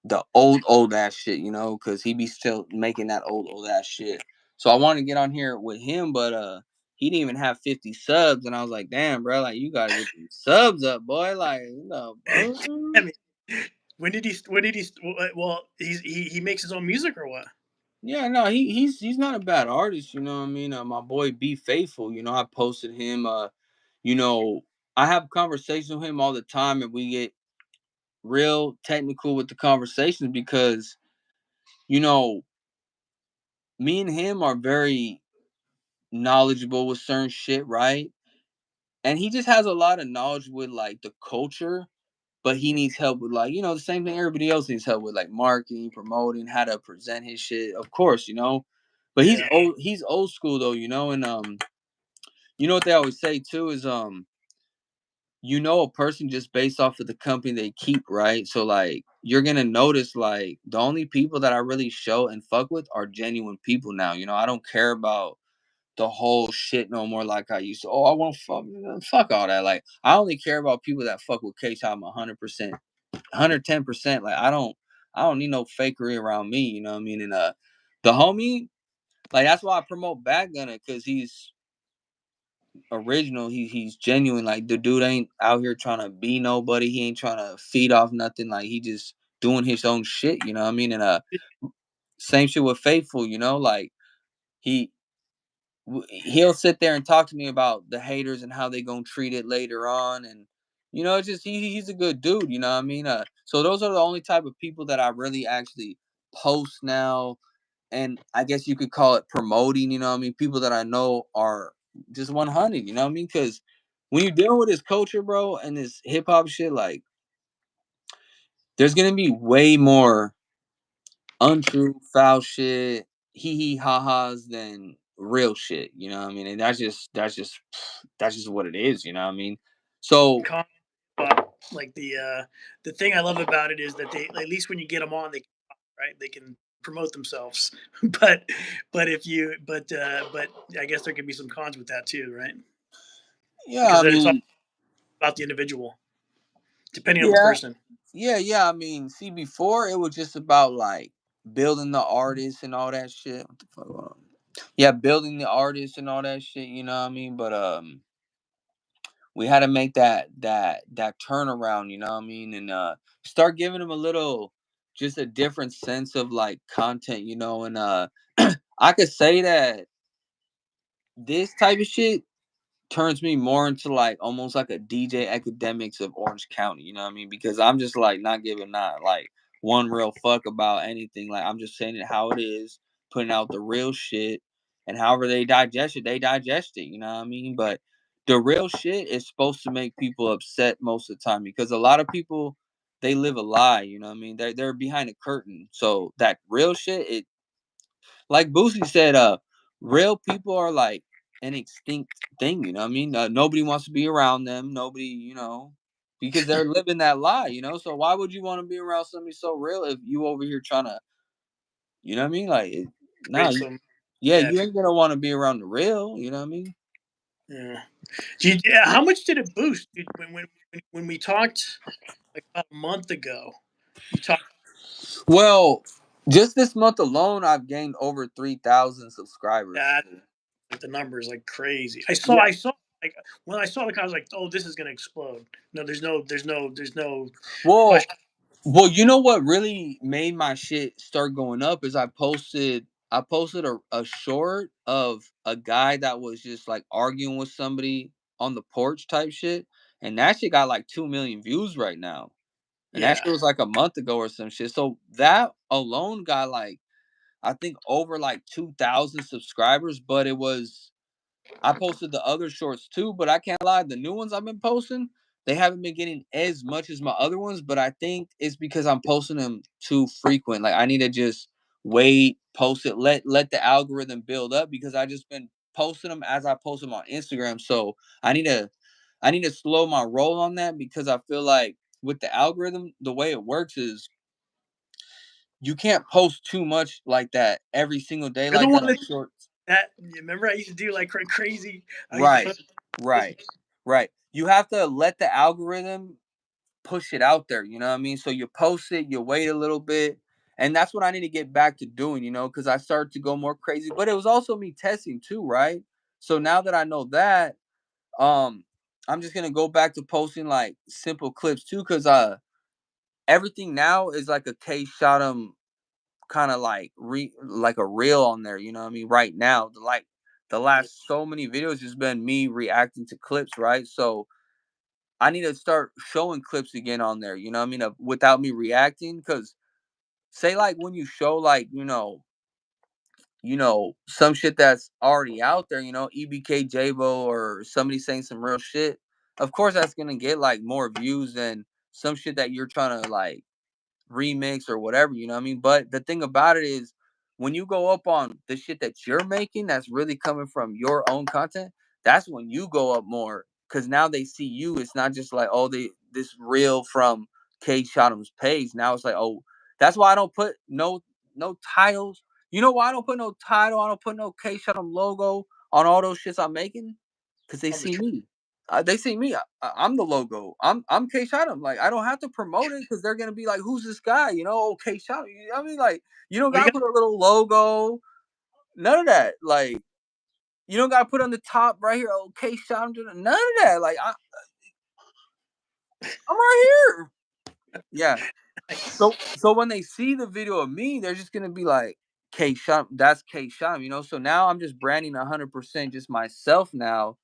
the old ass shit. Because he be still making that old ass shit. So I wanted to get on here with him, but he didn't even have 50 subs, and I was like, damn, bro, like you gotta get these subs up, boy. Like, I mean, when did he? When did he? Well, he makes his own music or what? Yeah, no, he's not a bad artist, you know what I mean? My boy Be Faithful, I posted him, you know, I have conversations with him all the time, and we get real technical with the conversations because you know me and him are very knowledgeable with certain shit, right? And he just has a lot of knowledge with like the culture, but he needs help with like the same thing everybody else needs help with, like marketing, promoting, how to present his shit, of course, but he's Yeah. old school though, and what they always say too is a person just based off of the company they keep, right? So like you're gonna notice like the only people that I really show and fuck with are genuine people now. I don't care about the whole shit no more like I used to. Oh, I want fuck all that. Like I only care about people that fuck with KSHOTEM 100%, 110%. Like I don't need no fakery around me. You know what I mean? And the homie, like that's why I promote Back Gunner because he's original. He's genuine. Like the dude ain't out here trying to be nobody. He ain't trying to feed off nothing. Like he just doing his own shit. You know what I mean? And same shit with Faithful. Like he he'll sit there and talk to me about the haters and how they gonna treat it later on. And it's just he's a good dude. You know what I mean? So those are the only type of people that I really actually post now, and I guess you could call it promoting. You know what I mean? People that I know are just 100. You know what I mean? Because when you're dealing with this culture, bro, and this hip hop shit, like there's gonna be way more untrue foul shit, hee hee ha ha's than real shit. You know what I mean? And that's just what it is. You know what I mean? So Like the thing I love about it is that they, at least when you get them on, they right, they can promote themselves. but if you but I guess there could be some cons with that too, right? yeah, Because I then it's all mean, about the individual, depending on the yeah, person. yeah. I mean, see, before it was just about like building the artist and all that shit. What the fuck? Yeah, building the artist and all that shit. You know what I mean? But we had to make that turnaround. You know what I mean? And start giving them a little, just a different sense of like content. And I could say that this type of shit turns me more into like almost like a DJ academics of Orange County, you know what I mean? Because I'm just like not giving not like one real fuck about anything. Like I'm just saying it how it is, putting out the real shit, and however they digest it, you know what I mean? But the real shit is supposed to make people upset most of the time because a lot of people, they live a lie, you know what I mean? They're behind a curtain. So that real shit, it, like Boosie said, real people are like an extinct thing. You know what I mean? Nobody wants to be around them. Nobody, because they're living that lie. So why would you want to be around somebody so real if you over here trying to, you know what I mean? Like, nah, Create some, yeah, yeah, you ain't gonna want to be around the real. You know what I mean? yeah. Yeah, how much did it boost, dude, when we talked like about a month ago? You talked. Well, just this month alone, I've gained over 3,000 subscribers. That, like the numbers like crazy. Yeah. I saw like when I saw the, I was like, oh, this is gonna explode. No, there's no Well, question. you know what really made my shit start going up is I posted a short of a guy that was just like arguing with somebody on the porch type shit, and that shit got like 2 million views right now. And that Yeah, shit was like a month ago or some shit. So that alone got like, I think, over like 2,000 subscribers, but I posted the other shorts too, but I can't lie. The new ones I've been posting, they haven't been getting as much as my other ones, but I think it's because I'm posting them too frequent. Like I need to just wait, post it, let the algorithm build up because I just been posting them as I post them on Instagram. So I need to I need to slow my roll on that because I feel like with the algorithm, the way it works is you can't post too much like that every single day you're the like one that on shorts. that you remember I used to do like crazy. I used to Right. put this. Right. Right. You have to let the algorithm push it out there, you know what I mean? So you post it, you wait a little bit, and that's what I need to get back to doing, because I started to go more crazy. But it was also me testing too, right? So now that I know that, um, I'm just gonna go back to posting like simple clips too, because everything now is like a case shot 'em kind of like like a reel on there, you know what I mean? Right now, the last so many videos just been me reacting to clips, right? So I need to start showing clips again on there. You know what I mean? Without me reacting, because say like when you show like some shit that's already out there, EBK Jabo or somebody saying some real shit. Of course, that's gonna get like more views than some shit that you're trying to like remix or whatever, you know what I mean? But the thing about it is when you go up on the shit that you're making that's really coming from your own content, that's when you go up more because now they see you. It's not just like, oh, this reel from KSHOTEM's page. Now it's like, oh, that's why I don't put no titles. You know why I don't put no title? I don't put no KSHOTEM logo on all those shits I'm making? Because they Probably see true. me. They see me. I'm the logo. I'm K Shot'em. Like I don't have to promote it because they're gonna be like, "Who's this guy?" Oh, K Shot'em. You know what I mean, like you don't Oh, you gotta got put a little logo. None of that. Like you don't gotta put on the top right here. Oh, K Shot'em. None of that. Like I'm right here. Yeah. nice. So when they see the video of me, they're just gonna be like, "K Shot'em. That's K Shot'em." So now I'm just branding 100% just myself now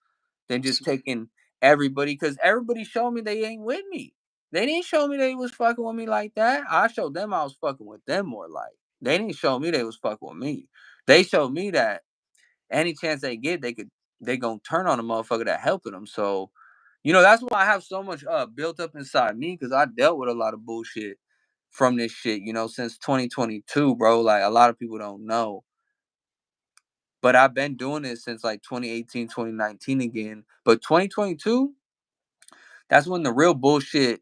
than just Sweet. taking everybody because everybody showed me they ain't with me. They didn't show me they was fucking with me like that. I showed them I was fucking with them more like. They didn't show me they was fucking with me. They showed me that any chance they get, they gonna turn on a motherfucker that helping them. So, that's why I have so much built up inside me because I dealt with a lot of bullshit from this shit, since 2022, bro. Like a lot of people don't know. But I've been doing this since like 2018, 2019 again. But 2022, that's when the real bullshit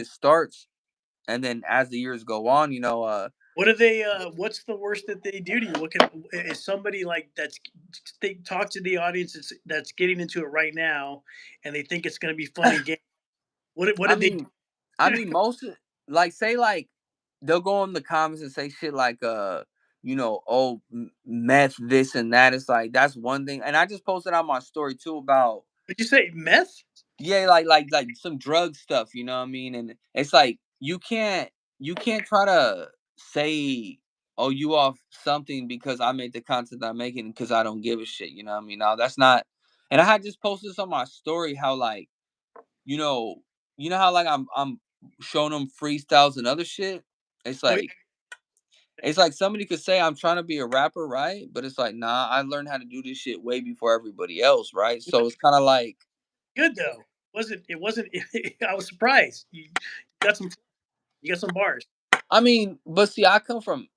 starts. And then as the years go on, What do they? What's the worst that they do to you? What can is somebody like that's? They talk to the audience that's getting into it right now, and they think it's going to be fun and game. What I did they mean, I do? mean, most of, like, say, like, they'll go in the comments and say shit like, oh, meth, this and that. It's like, that's one thing. And I just posted on my story too about, Did you say meth? yeah, like some drug stuff, you know what I mean? And it's like you can't try to say, oh, you off something because I made the content I'm making because I don't give a shit, you know what I mean? No, that's not. And I had just posted this on my story how like, you know, how like I'm showing them freestyles and other shit. It's Oh, yeah. like it's like somebody could say I'm trying to be a rapper, right? But it's like, nah, I learned how to do this shit way before everybody else, right? So it's kind of like Good though. Wasn't it? Wasn't. I was surprised. You got some. You got some bars. I mean, but see, I come from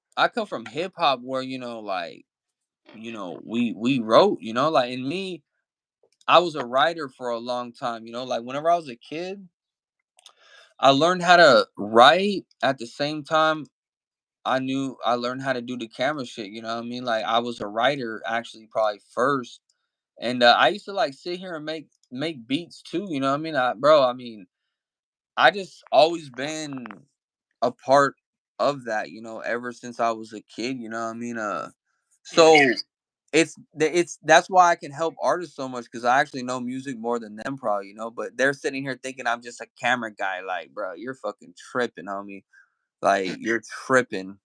hip hop where like we wrote, like in me, I was a writer for a long time, like whenever I was a kid, I learned how to write at the same time I learned how to do the camera shit, you know what I mean? Like I was a writer actually probably first. And I used to like sit here and make beats too, you know what I mean? I mean, I just always been a part of that, ever since I was a kid, you know what I mean? Yeah. So it's that's why I can help artists so much because I actually know music more than them probably, but they're sitting here thinking I'm just a camera guy, like, bro, you're fucking tripping, homie. Like you're tripping.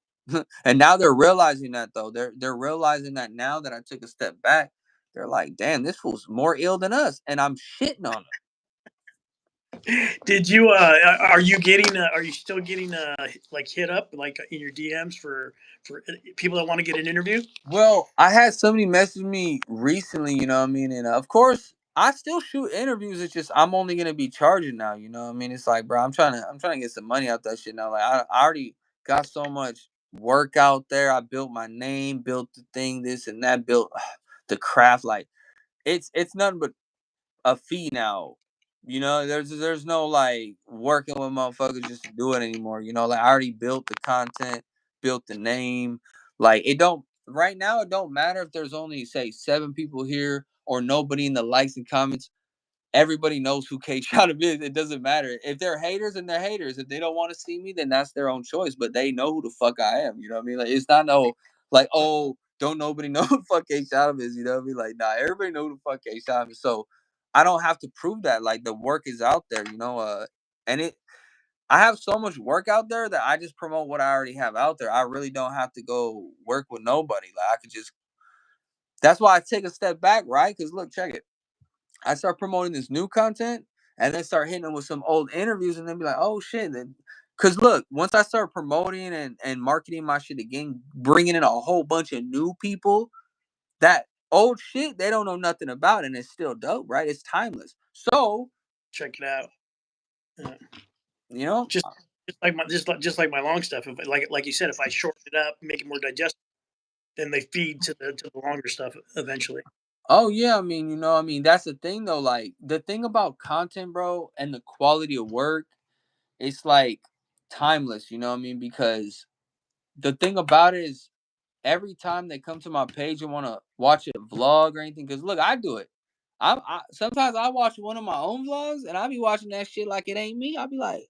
And now they're realizing that though. They're realizing that now that I took a step back, they're like, damn, this fool's more ill than us. And I'm shitting on him. Did you? Are you getting? Are you still getting like hit up like in your DMs for people that want to get an interview? Well, I had somebody message me recently, you know what I mean? And of course, I still shoot interviews. It's just I'm only gonna be charging now, you know what I mean? It's like, bro, I'm trying to get some money out that shit now. Like I already got so much work out there. I built my name, built the thing, this and that, built the craft. Like it's nothing but a fee now. There's no like working with motherfuckers just to do it anymore. Like I already built the content, built the name. Like it don't right now it don't matter if there's only say 7 people here or nobody in the likes and comments. Everybody knows who K Shot is. It doesn't matter. If they're haters, then they're haters. If they don't want to see me, then that's their own choice. But they know who the fuck I am. You know what I mean? Like it's not no like, oh, don't nobody know who the fuck K Shot is. You know what I mean? Like, nah, everybody know who the fuck K Shot is. So I don't have to prove that. Like the work is out there, and I have so much work out there that I just promote what I already have out there. I really don't have to go work with nobody. Like I could just that's why I take a step back, right? Because look, check it. I start promoting this new content, and then start hitting them with some old interviews, and then be like, oh shit. Cause look, once I start promoting and marketing my shit again, bringing in a whole bunch of new people, that old shit they don't know nothing about, and it's still dope, right? It's timeless. So Check it out. Uh, you know, just just like my long stuff. If like you said, if I shorten it up, make it more digestible, then they feed to the longer stuff eventually. oh yeah, I mean, I mean, that's the thing though. Like the thing about content, bro, and the quality of work, it's like timeless. You know what I mean? Because the thing about it is, every time they come to my page and want to watch a vlog or anything, because look, I do it. Sometimes I watch one of my own vlogs and I be watching that shit like it ain't me. I'll be like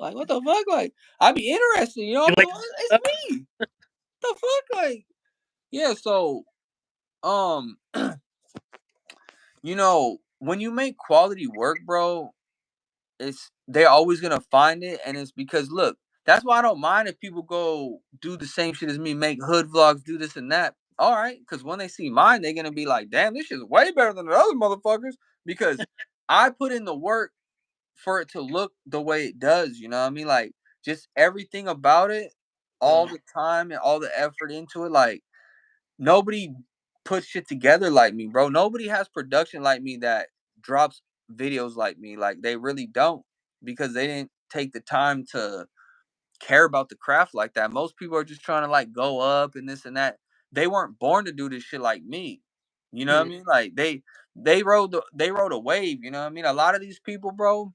what the fuck? Like I be interested, You I'll be like like, it's me. The fuck, like yeah. So um, when you make quality work, bro, it's they're always gonna find it, and it's because look, that's why I don't mind if people go do the same shit as me, make hood vlogs, do this and that. All right, because when they see mine, they're gonna be like, "Damn, this shit's way better than the other motherfuckers." Because I put in the work for it to look the way it does. You know what I mean? Like just everything about it, all uh, the time and all the effort into it. Like nobody puts shit together like me, bro. Nobody has production like me that drops videos like me. Like they really don't, because they didn't take the time to care about the craft like that. Most people are just trying to like go up and this and that. They weren't born to do this shit like me. You know what I mm, mean? Like they rode a wave, you know what I mean? A lot of these people, bro,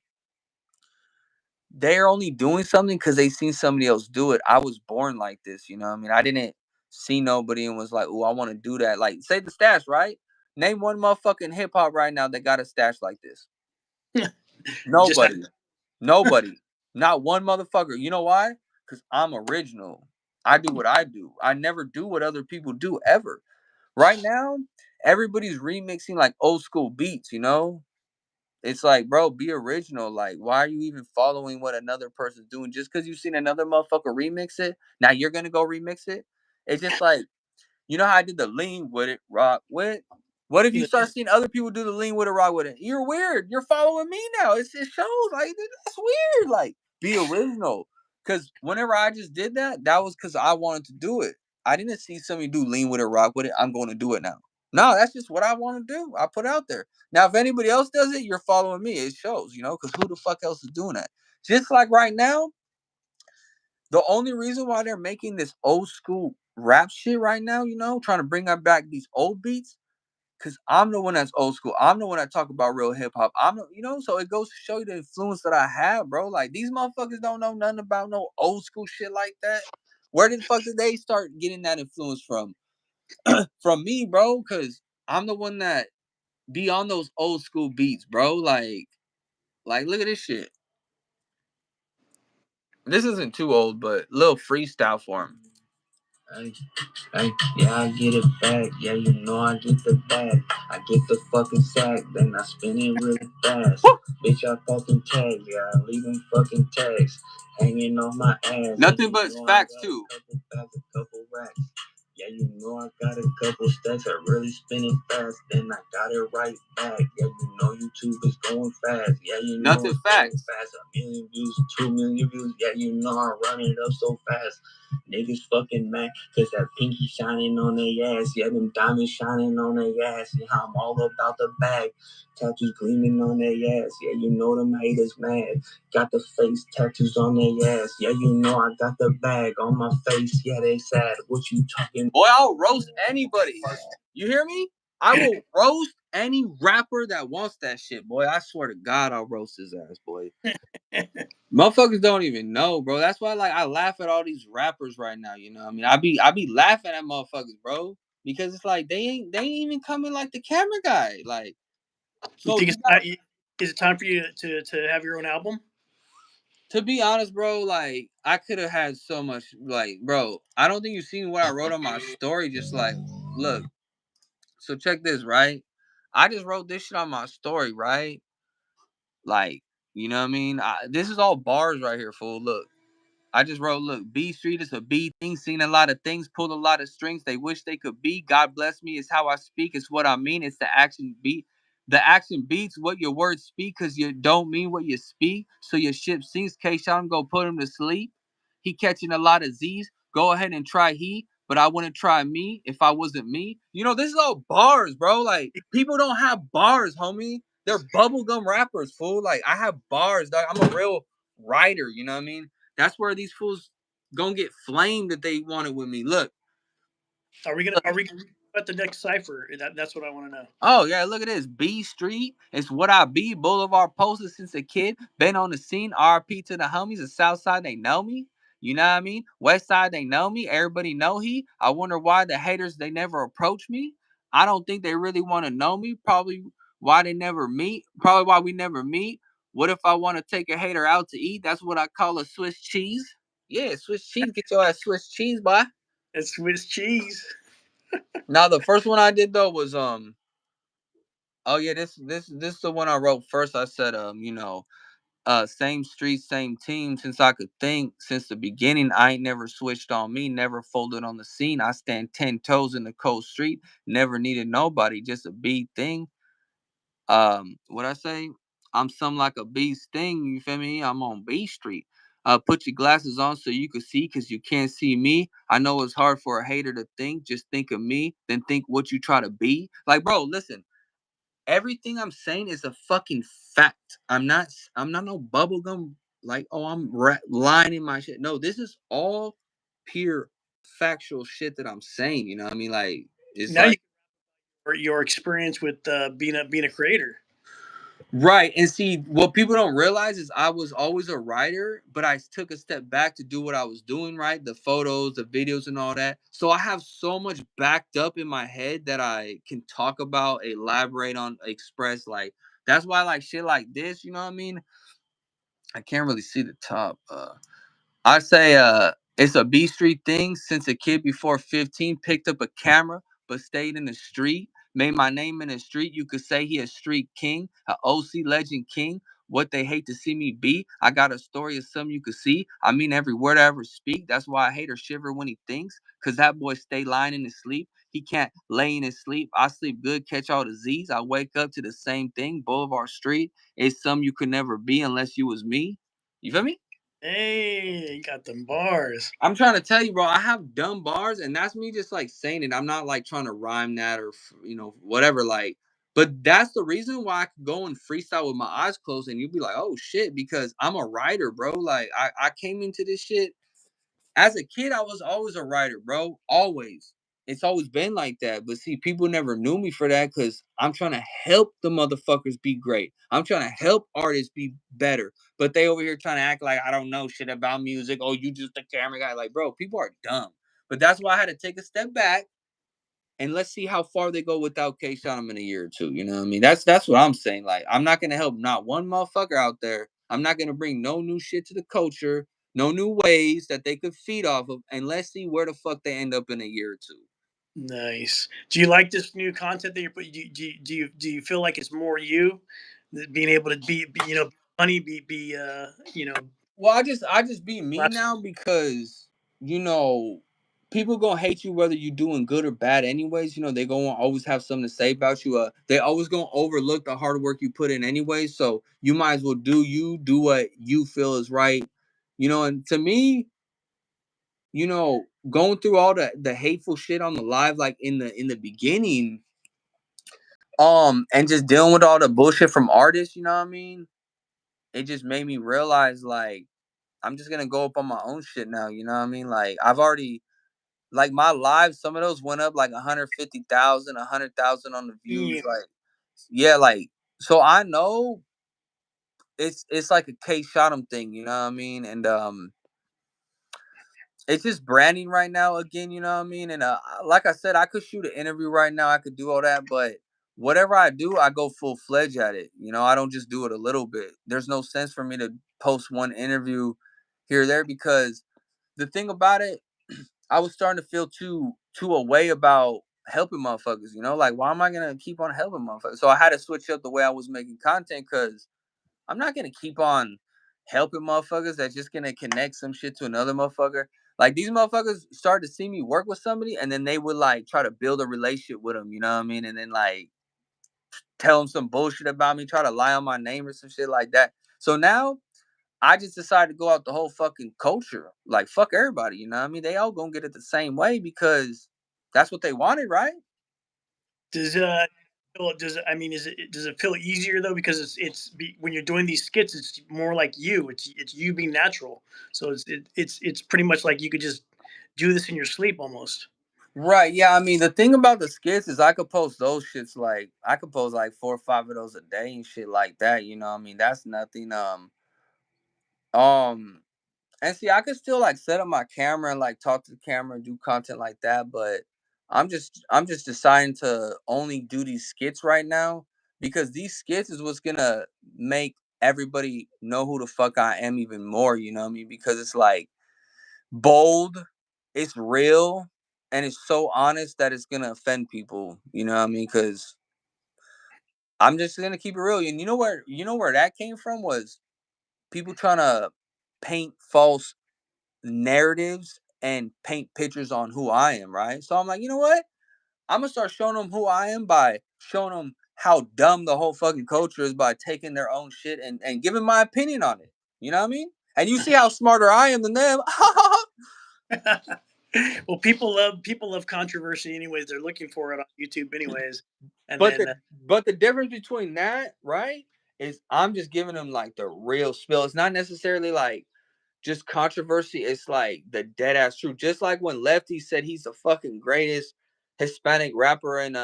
they're only doing something because they seen somebody else do it. I was born like this, you know what I mean? I didn't see nobody and was like, oh, I want to do that. Like, say the stash, right? Name one motherfucking hip hop right now that got a stash like this. just have Nobody. Nobody. Not one motherfucker. You know why? Because I'm original. I do what I do. I never do what other people do ever. Right now, everybody's remixing like old school beats, It's like, bro, be original. Like, why are you even following what another person's doing? Just because you've seen another motherfucker remix it, now you're gonna go remix it. It's just like, how I did the lean with it, rock with. What if you start seeing other people do the lean with it, rock with it? You're weird. You're following me now. It shows like that's weird. Like, be original. Because whenever I just did that, that was because I wanted to do it. I didn't see somebody do lean with it, rock with it. I'm going to do it now. No, that's just what I want to do. I put out there. Now, if anybody else does it, you're following me. It shows, because who the fuck else is doing that? Just like right now, the only reason why they're making this old school rap shit right now, trying to bring back these old beats, because I'm the one that's old school. I'm the one that talk about real hip hop. So it goes to show you the influence that I have, bro. Like these motherfuckers don't know nothing about no old school shit like that. Where the fuck did they start getting that influence from? From me, bro, because I'm the one that be on those old school beats, bro. Like look at this shit. This isn't too old, but little freestyle for him. Hey, hey, yeah, I get it back. Yeah, I get the bag. I get the fucking sack, then I spin it really fast. Woo! Bitch, I fucking tag, yeah, I leave them fucking tags hanging on my ass. Nothing but facts too. A couple racks. Yeah, I got a couple stacks. I really spin it fast, then I got it right back. Yeah, YouTube is going fast. Yeah, nothing it's facts. Going fast. 1 million views, 2 million views. Yeah, I run it up so fast. Niggas fucking mad, cause that pinky shining on their ass. Yeah, them diamonds shining on their ass. Yeah, I'm all about the bag. Tattoos gleaming on their ass. Yeah, them haters mad. Got the face tattoos on their ass. Yeah, I got the bag on my face. Yeah, they sad. What you talking? Boy, I'll roast anybody. You hear me? I will roast any rapper that wants that shit, boy. I swear to God, I'll roast his ass, boy. Motherfuckers don't even know, bro. That's why, like, I laugh at all these rappers right now. You know what I mean? I be laughing at motherfuckers, bro, because it's like they ain't even coming like the camera guy. Like, You so think you it's got not? Is it time for you to have your own album? to be honest, bro. Like, I could have had so much. Like, bro, I don't think you've seen what I wrote on my story. Just like, look. So check this, right? I just wrote this shit on my story, right? Like, you know what I mean? This is all bars right here, fool. Look. I just wrote, look, B Street is a B thing, seen a lot of things, pulled a lot of strings they wish they could be. God bless me is how I speak, it's what I mean, it's the action beat. The action beats what your words speak, cause you don't mean what you speak. So your ship sinks. KSHOTEM go put him to sleep. He catching a lot of Z's. Go ahead and try he, but I wouldn't try me if I wasn't me. This is all bars, bro. Like people don't have bars, homie. They're bubblegum rappers, fool. Like I have bars, dog. I'm a real writer. You know what I mean? That's where these fools gonna get flamed that they wanted with me. Look. Are we gonna at the next cipher? That's what I want to know. Oh yeah, look at this. B Street. It's what I be. Boulevard posted since a kid. Been on the scene. RP to the homies. The South Side, they know me. You know what I mean? West Side, they know me. Everybody know he. I wonder why the haters they never approach me. I don't think they really want to know me. Probably why they never meet. Probably why we never meet. What if I want to take a hater out to eat? That's what I call a Swiss cheese. Yeah, Swiss cheese. Get your ass Swiss cheese, boy. It's Swiss cheese. Now the first one I did though was Oh yeah, this is the one I wrote first. I said, same street, same team. Since I could think, since the beginning, I ain't never switched on me, never folded on the scene. I stand 10 toes in the cold street, never needed nobody, just a beat thing. What I say? I'm some like a beast thing. You feel me? I'm on B Street. Put your glasses on so you can see, cause you can't see me. I know it's hard for a hater to think. Just think of me, then think what you try to be. Like, bro, listen. Everything I'm saying is a fucking fact. I'm not no bubblegum like, oh, lying in my shit. No, this is all pure factual shit that I'm saying. You know what I mean? Like it's Now you like your experience with being a creator. right. And see, what people don't realize is I was always a writer, but I took a step back to do what I was doing, right? The photos, the videos, and all that. So I have so much backed up in my head that I can talk about, elaborate on, express. Like, that's why, like, shit like this, you know what I mean? I can't really see the top. I say it's a B Street thing since a kid before 15 picked up a camera but stayed in the street. Made my name in the street. You could say he a street king, a OC legend king. What they hate to see me be. I got a story of some you could see. I mean every word I ever speak. That's why I hate or shiver when he thinks. Cause that boy stay lying in his sleep. He can't lay in his sleep. I sleep good, catch all the Z's. I wake up to the same thing. Boulevard Street. It's some you could never be unless you was me. You feel me? Hey, you got them bars. I'm trying to tell you, bro. I have dumb bars, and that's me just like saying it. I'm not like trying to rhyme that or whatever. Like, but that's the reason why I could go and freestyle with my eyes closed, and you'd be like, "Oh shit," because I'm a writer, bro. Like, I came into this shit as a kid. I was always a writer, bro. Always. It's always been like that. But see, people never knew me for that because I'm trying to help the motherfuckers be great. I'm trying to help artists be better. But they over here trying to act like I don't know shit about music. Oh, you just a camera guy. Like, bro, people are dumb. But that's why I had to take a step back and let's see how far they go without K Shot in a year or two. You know what I mean? That's what I'm saying. Like, I'm not gonna help not one motherfucker out there. I'm not gonna bring no new shit to the culture, no new ways that they could feed off of, and let's see where the fuck they end up in a year or two. Nice. Do you like this new content that you're putting? Do you feel like it's more you, being able to be funny, be Well, I just be me less now because you know people gonna hate you whether you're doing good or bad. Anyways, they gonna always have something to say about you. They always gonna overlook the hard work you put in, anyway. So you might as well do what you feel is right. And to me, going through all the hateful shit on the live, like in the beginning, and just dealing with all the bullshit from artists. You know what I mean? It just made me realize like I'm just gonna go up on my own shit now. You know what I mean? Like I've already like my lives. Some of those went up like 150,000, 100,000 on the views. yeah. Like yeah, like so I know it's like a K shot 'em thing. You know what I mean? And it's just branding right now again. You know what I mean? And like I said, I could shoot an interview right now. I could do all that, but whatever I do, I go full fledged at it. I don't just do it a little bit. There's no sense for me to post one interview here or there because the thing about it, I was starting to feel too away about helping motherfuckers. Like why am I gonna keep on helping motherfuckers? So I had to switch up the way I was making content because I'm not gonna keep on helping motherfuckers that's just gonna connect some shit to another motherfucker. Like these motherfuckers started to see me work with somebody, and then they would like try to build a relationship with them. You know what I mean? And then like tell them some bullshit about me, try to lie on my name or some shit like that. So now I just decided to go out the whole fucking culture. Like fuck everybody, you know what I mean? They all gonna get it the same way because that's what they wanted, right? Does does it, I mean, does it feel easier though, because when you're doing these skits, it's more like you. It's you being natural. So it's pretty much like you could just do this in your sleep almost. Right. Yeah. I mean, the thing about the skits is I could post those shits like I could post like 4 or 5 of those a day and shit like that. You know what I mean? That's nothing. Um and see I could still like set up my camera and like talk to the camera and do content like that, but I'm just deciding to only do these skits right now because these skits is what's gonna make everybody know who the fuck I am even more, you know what I mean? Because it's like bold, it's real, and it's so honest that it's gonna offend people. You know what I mean? Because I'm just gonna keep it real. And you know where that came from was people trying to paint false narratives and paint pictures on who I am, right? So I'm like, you know what? I'm gonna start showing them who I am by showing them how dumb the whole fucking culture is by taking their own shit and giving my opinion on it. You know what I mean? And you see how smarter I am than them. Well, people love controversy anyways. They're looking for it on YouTube anyways, and But then the but the difference between that, right, is I'm just giving them like the real spill. It's not necessarily like just controversy. It's like the dead ass truth. Just like when Lefty said he's the fucking greatest Hispanic rapper, and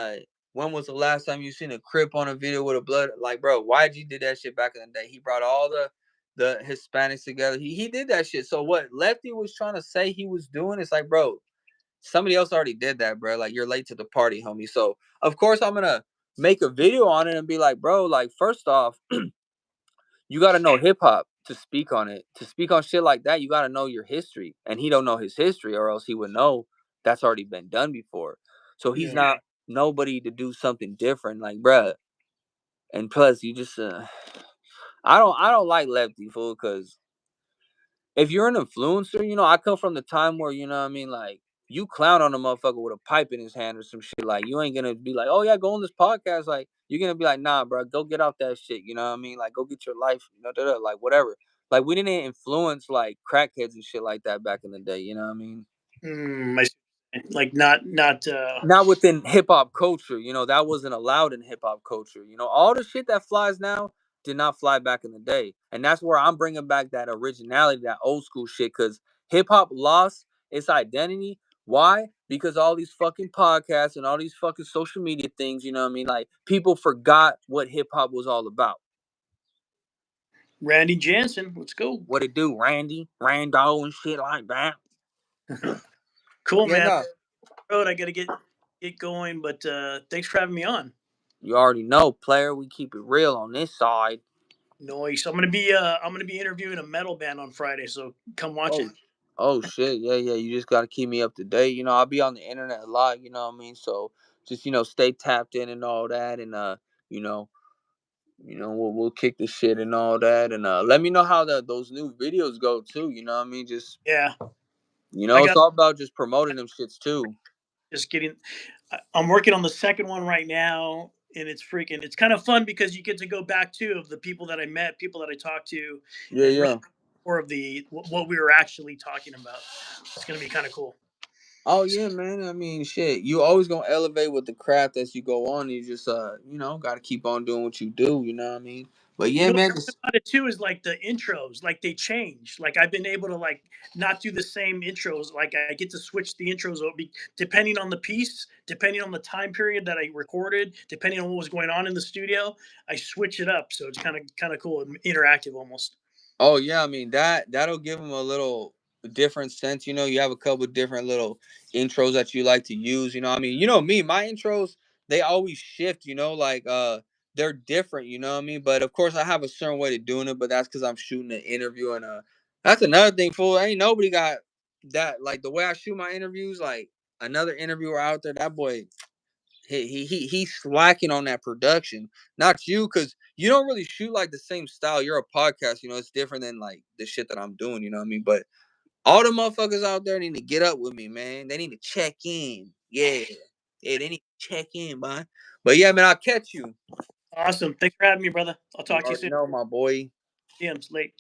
when was the last time you seen a Crip on a video with a blood? Like, bro, YG did that shit back in the day. He brought all the Hispanics together. He did that shit. So what Lefty was trying to say he was doing, it's like, bro, somebody else already did that, bro. Like you're late to the party, homie. So of course I'm gonna make a video on it and be like, bro, like first off, you gotta know hip hop to speak on it. To speak on shit like that, you gotta know your history. And he don't know his history, or else he would know that's already been done before. So he's yeah. not nobody to do something different, like bruh. And plus, you just I don't like Lefty fool because if you're an influencer, I come from the time where, you know what I mean, like you clown on a motherfucker with a pipe in his hand or some shit. Like you ain't gonna be like, oh yeah, go on this podcast. Like you're gonna be like, nah, bro, go get off that shit. You know what I mean? Like go get your life. Like whatever. Like we didn't influence like crackheads and shit like that back in the day. You know what I mean? I like not Not within hip hop culture. That wasn't allowed in hip hop culture. All the shit that flies now did not fly back in the day. And that's where I'm bringing back that originality, that old school shit, because hip hop lost its identity. Why? Because all these fucking podcasts and all these fucking social media things, you know what I mean? Like, people forgot what hip hop was all about. Randy Jansen. Let's go. What it do, Randy, Rando, and shit like that. Cool, Yeah, man. no. Road, I gotta get going, but thanks for having me on. You already know, player. We keep it real on this side. Noise. I'm gonna be interviewing a metal band on Friday, so come watch Oh, it. oh shit, yeah, yeah. You just gotta keep me up to date. I'll be on the internet a lot. You know what I mean. So just stay tapped in and all that, and you know, we'll kick the shit and all that, and let me know how those new videos go too. You know what I mean. Just Yeah, I it's got all about just promoting them shits too. just getting. I'm working on the second one right now, and it's kind of fun because you get to go back to of the people that I met, people that I talked to, Yeah, and really yeah. more of the what we were actually talking about. It's gonna be kind of cool. Oh yeah, man. I mean, shit. You always gonna elevate with the craft as you go on. You just gotta keep on doing what you do. You know what I mean. But You yeah, know man. what's about it too is like the intros, like they change. Like I've been able to like not do the same intros. Like I get to switch the intros depending on the piece, depending on the time period that I recorded, depending on what was going on in the studio. I switch it up, so it's kind of cool and interactive almost. Oh yeah, I mean that'll give them a little different sense. You have a couple different little intros that you like to use. I mean, me, my intros they always shift. Like they're different. You know what I mean? But of course, I have a certain way to doing it. But that's because I'm shooting an interview, and that's another thing. Fool, ain't nobody got that like the way I shoot my interviews. Like another interviewer out there, that boy he's slacking on that production. Not you, because you don't really shoot like the same style. You're a podcast, it's different than like the shit that I'm doing, you know what I mean? But all the motherfuckers out there need to get up with me, man. They need to check in. Yeah. Hey, they need to check in, man. But yeah, man, I'll catch you. Awesome. Thanks for having me, brother. I'll You talk to you already soon. know, my boy. DMs late.